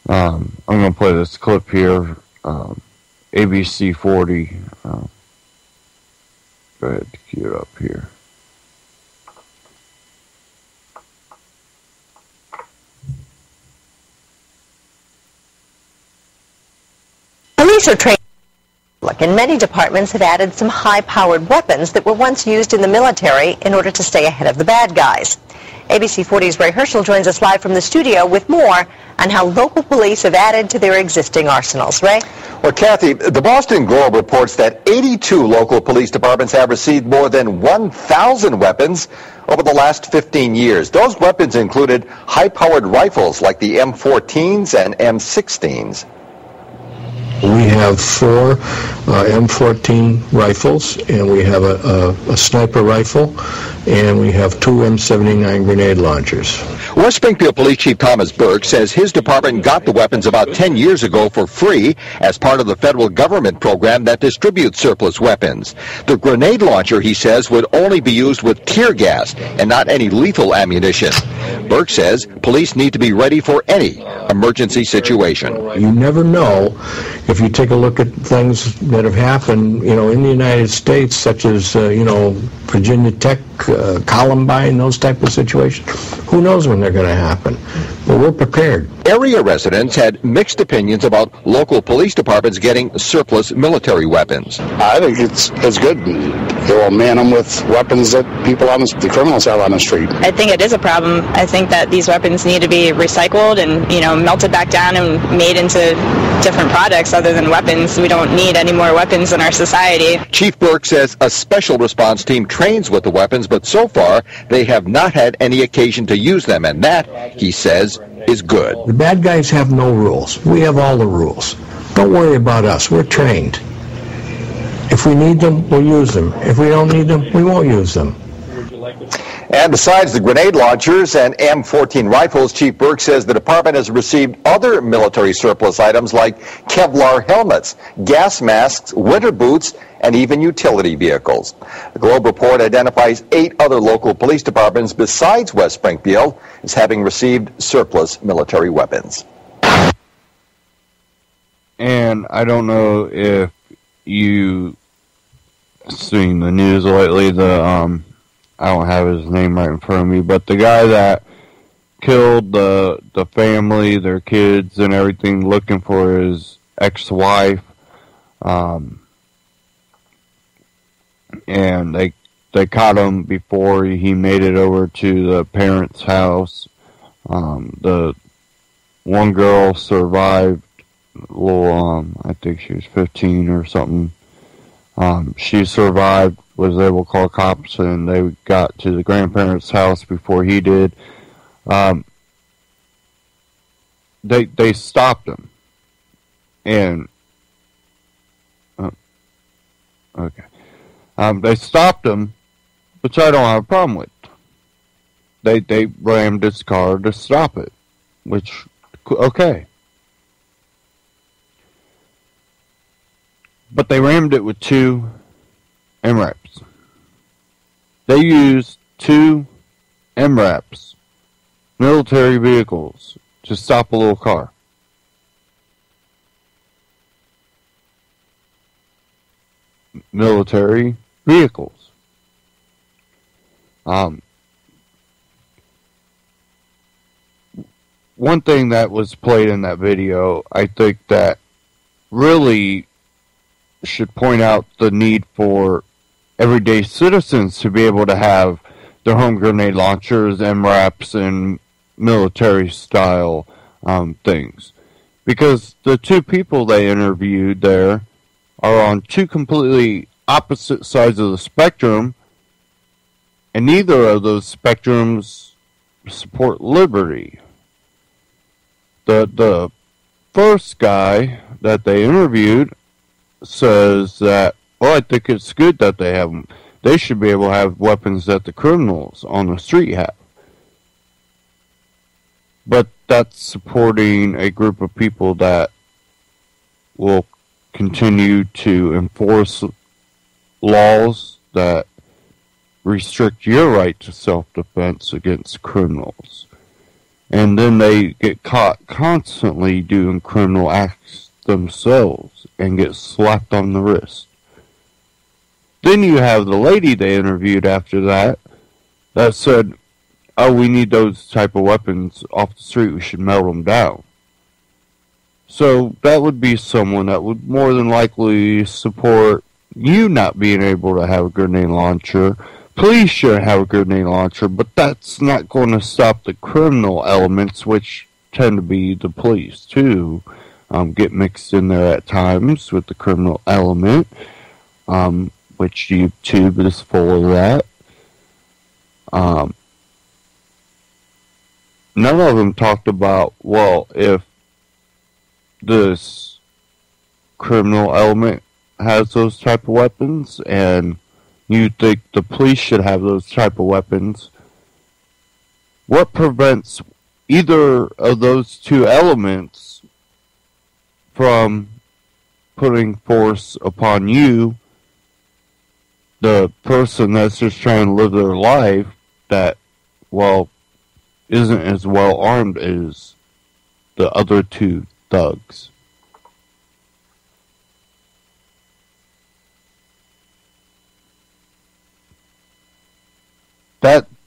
I'm going to play this clip here. ABC 40. Go ahead, cue it up here. Police are trained, and many departments have added some high-powered weapons that were once used in the military in order to stay ahead of the bad guys. ABC 40's Ray Herschel joins us live from the studio with more on how local police have added to their existing arsenals. Ray? Well, Kathy, the Boston Globe reports that 82 local police departments have received more than 1,000 weapons over the last 15 years. Those weapons included high-powered rifles like the M14s and M16s. We have 4 M14 rifles, and we have a sniper rifle, and we have 2 M79 grenade launchers. West Springfield Police Chief Thomas Burke says his department got the weapons about 10 years ago for free as part of the federal government program that distributes surplus weapons. The grenade launcher, he says, would only be used with tear gas and not any lethal ammunition. Burke says police need to be ready for any emergency situation. You never know. If you take a look at things that have happened, in the United States, such as, Virginia Tech, Columbine, those type of situations, who knows when they're going to happen? But we're prepared. Area residents had mixed opinions about local police departments getting surplus military weapons. I think it's good. They will man them with weapons that people on the criminals have on the street. I think it is a problem. I think that these weapons need to be recycled and, melted back down and made into different products other than weapons. We don't need any more weapons in our society. Chief Burke says a special response team trains with the weapons, but so far they have not had any occasion to use them, and that, he says, is good. The bad guys have no rules. We have all the rules. Don't worry about us. We're trained. If we need them, we'll use them. If we don't need them, we won't use them. And besides the grenade launchers and M14 rifles, Chief Burke says the department has received other military surplus items like Kevlar helmets, gas masks, winter boots, and even utility vehicles. The Globe report identifies 8 other local police departments besides West Springfield as having received surplus military weapons. And I don't know if you seen the news lately, I don't have his name right in front of me, but the guy that killed the family, their kids and everything, looking for his ex-wife, and they caught him before he made it over to the parents' house. The one girl survived, I think she was 15 or something. She survived, was able to call cops, and they got to the grandparents' house before he did. They stopped him, and okay, they stopped him, which I don't have a problem with. They rammed his car to stop it, which okay. But they rammed it with 2 MRAPs. They used 2 MRAPs, military vehicles, to stop a little car. Military vehicles. One thing that was played in that video, I think that really should point out the need for everyday citizens to be able to have their home grenade launchers, MRAPs, and military-style things. Because the 2 people they interviewed there are on 2 completely opposite sides of the spectrum, and neither of those spectrums support liberty. The first guy that they interviewed says that, I think it's good that they have them. They should be able to have weapons that the criminals on the street have. But that's supporting a group of people that will continue to enforce laws that restrict your right to self-defense against criminals. And then they get caught constantly doing criminal acts themselves and get slapped on the wrist. Then you have the lady they interviewed after that said, we need those type of weapons off the street, we should melt them down. So that would be someone that would more than likely support you not being able to have a grenade launcher. Police should have a grenade launcher, but that's not going to stop the criminal elements, which tend to be the police too. Get mixed in there at times with the criminal element, which YouTube is full of that. None of them talked about, if this criminal element has those type of weapons, and you think the police should have those type of weapons, what prevents either of those 2 elements from putting force upon you, the person that's just trying to live their life, that, isn't as well armed as the other 2 thugs?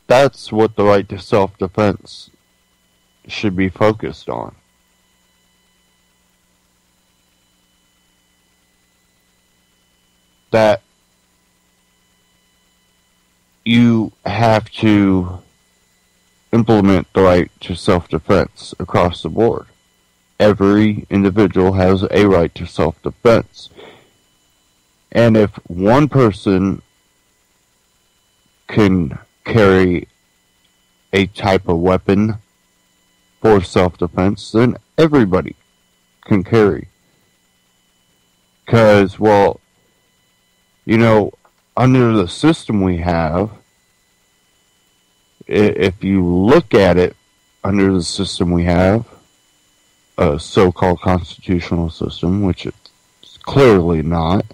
That's what the right to self-defense should be focused on. That you have to implement the right to self-defense across the board. Every individual has a right to self-defense. And if one person can carry a type of weapon for self-defense, then everybody can carry. Because, well, you know, under the system we have, if you look at it under the system we have, a so-called constitutional system, which it's clearly not,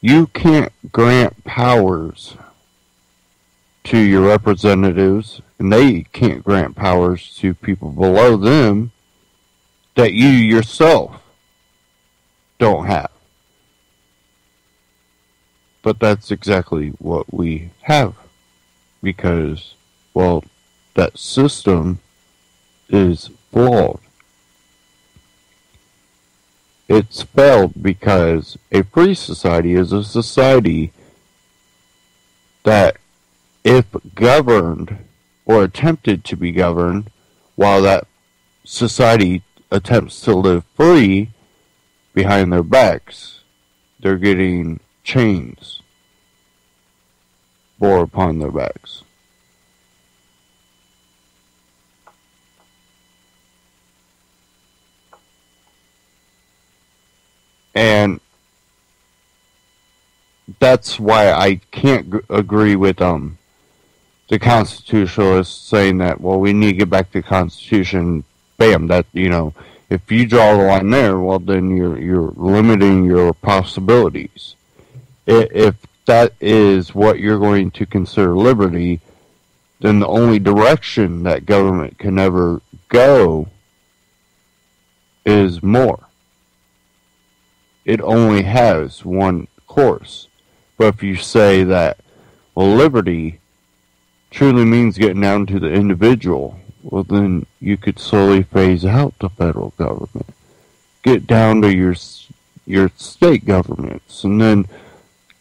you can't grant powers to your representatives, and they can't grant powers to people below them that you yourself don't have. But that's exactly what we have. Because, well, that system is flawed. It's failed because a free society is a society that, if governed or attempted to be governed, while that society attempts to live free behind their backs, they're getting chains bore upon their backs. And that's why I can't agree with the constitutionalists saying that, well, we need to get back to the Constitution. Bam, that, you know, if you draw the line there, well, then you're limiting your possibilities. If that is what you're going to consider liberty, then the only direction that government can ever go is more. It only has one course. But if you say that, well, liberty truly means getting down to the individual, well, then you could slowly phase out the federal government. Get down to your state governments, and then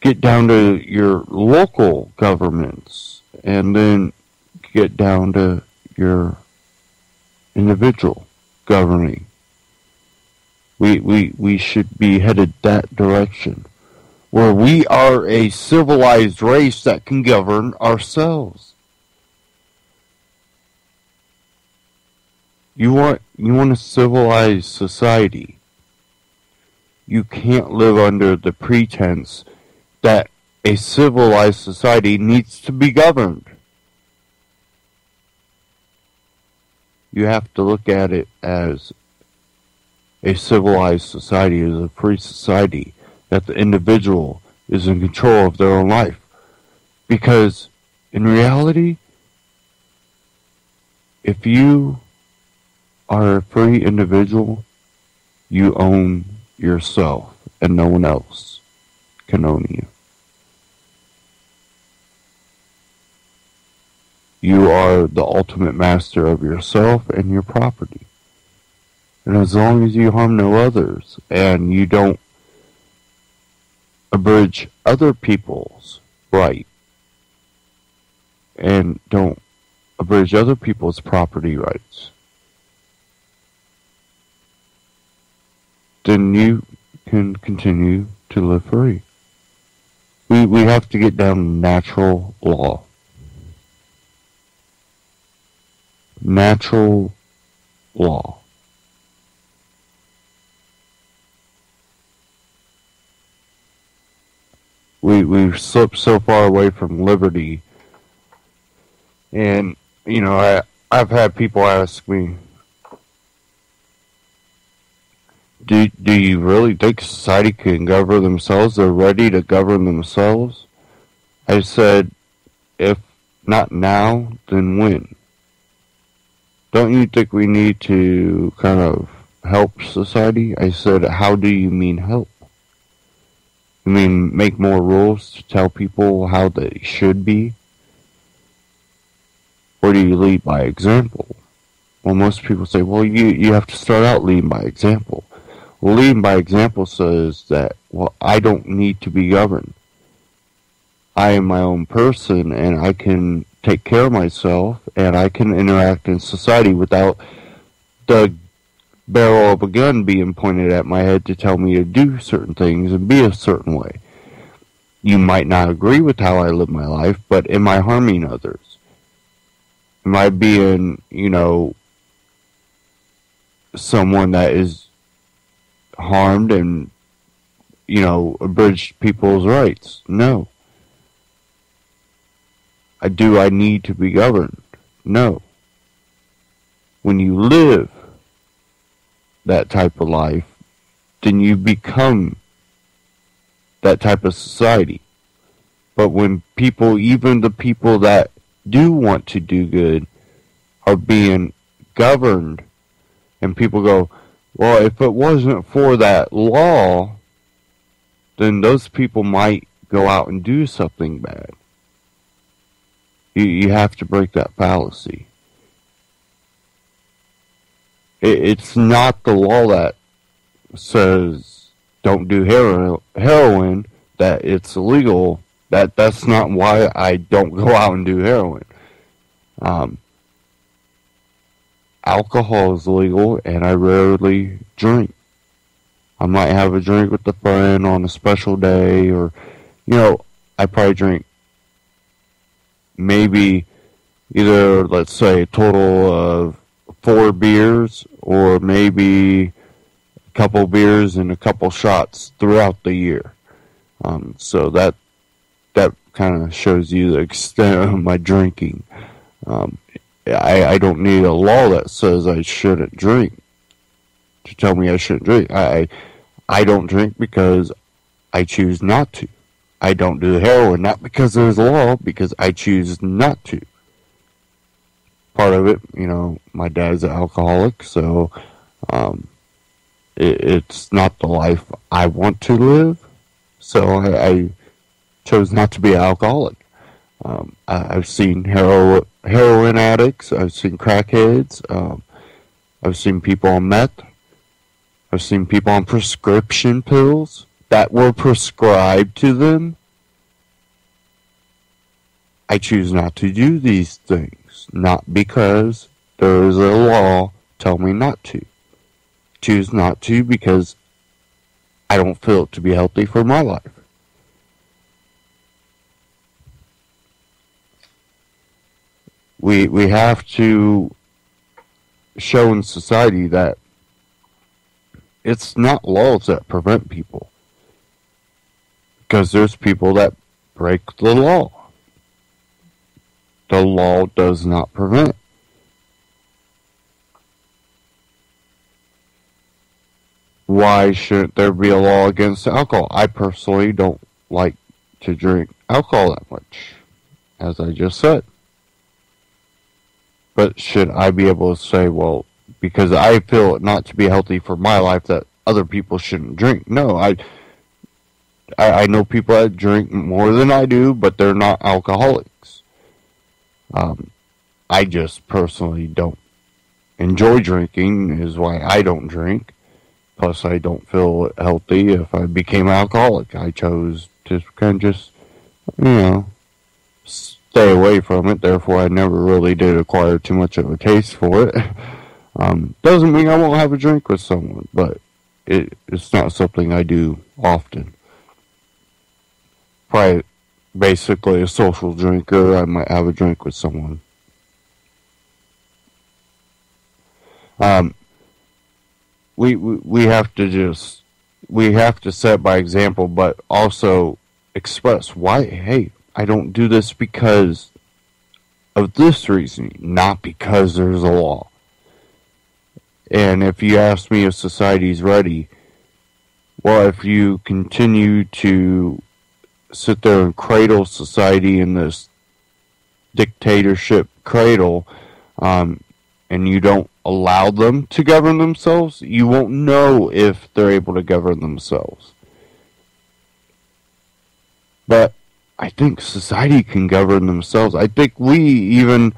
get down to your local governments, and then get down to your individual governing. We should be headed that direction, where we are a civilized race that can govern ourselves. You want a civilized society. You can't live under the pretense that a civilized society needs to be governed. You have to look at it as a civilized society is a free society, that the individual is in control of their own life. Because in reality, if you are a free individual, you own yourself, and no one else can own you. You are the ultimate master of yourself and your property. And as long as you harm no others, and you don't abridge other people's right, and don't abridge other people's property rights, then you can continue to live free. We have to get down to natural law. Natural law. We've slipped so far away from liberty. And, you know, I've had people ask me, do you really think society can govern themselves? They're ready to govern themselves? I said, if not now, then when? Don't you think we need to kind of help society? I said, how do you mean help? You mean make more rules to tell people how they should be? or do you lead by example? Well, most people say, well, you have to start out leading by example. Well, leading by example says that, well, I don't need to be governed. I am my own person, and I can take care of myself, and I can interact in society without the barrel of a gun being pointed at my head to tell me to do certain things and be a certain way. You might not agree with how I live my life, but am I harming others? Am I being, someone that is harmed and, abridged people's rights? No. Do I need to be governed? No. When you live that type of life, then you become that type of society. But when people, even the people that do want to do good, are being governed, and people go, well, if it wasn't for that law, then those people might go out and do something bad. You have to break that fallacy. It's not the law that says don't do heroin, that it's illegal. That's not why I don't go out and do heroin. Alcohol is legal, and I rarely drink. I might have a drink with a friend on a special day, or, I probably drink maybe either, let's say, a total of 4 beers, or maybe a couple beers and a couple shots throughout the year. So that kind of shows you the extent of my drinking. I don't need a law that says I shouldn't drink to tell me I shouldn't drink. I don't drink because I choose not to. I don't do heroin, not because there's a law, because I choose not to. Part of it, my dad's an alcoholic, so it's not the life I want to live, so I chose not to be an alcoholic. I've seen heroin addicts, I've seen crackheads, I've seen people on meth, I've seen people on prescription pills that were prescribed to them. I choose not to do these things, not because there is a law telling me not to. Choose not to because I don't feel it to be healthy for my life. We have to show in society that it's not laws that prevent people, because there's people that break the law. The law does not prevent. Why shouldn't there be a law against alcohol? I personally don't like to drink alcohol that much, as I just said. But should I be able to say, well, because I feel it not to be healthy for my life, that other people shouldn't drink? No, I know people that drink more than I do, but they're not alcoholics. I just personally don't enjoy drinking, is why I don't drink. Plus, I don't feel healthy if I became an alcoholic. I chose to kind of just, stay away from it. Therefore, I never really did acquire too much of a taste for it. Doesn't mean I won't have a drink with someone, but it's not something I do often. Probably basically a social drinker. I might have a drink with someone. We have to set by example, but also express why, hey, I don't do this because of this reason, not because there's a law. And if you ask me if society's ready, well, if you continue to sit there and cradle society in this dictatorship cradle, and you don't allow them to govern themselves, you won't know if they're able to govern themselves. But I think society can govern themselves. I think we even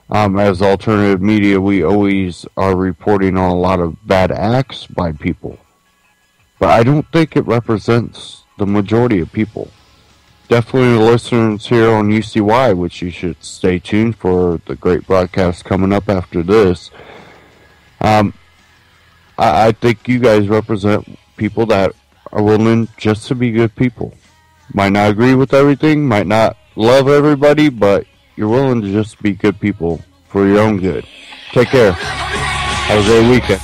As alternative media, we always are reporting on a lot of bad acts by people. But I don't think it represents the majority of people. Definitely the listeners here on UCY, which you should stay tuned for the great broadcast coming up after this. I think you guys represent people that are willing just to be good people. Might not agree with everything, might not love everybody, but you're willing to just be good people for your own good. Take care. Have a great weekend.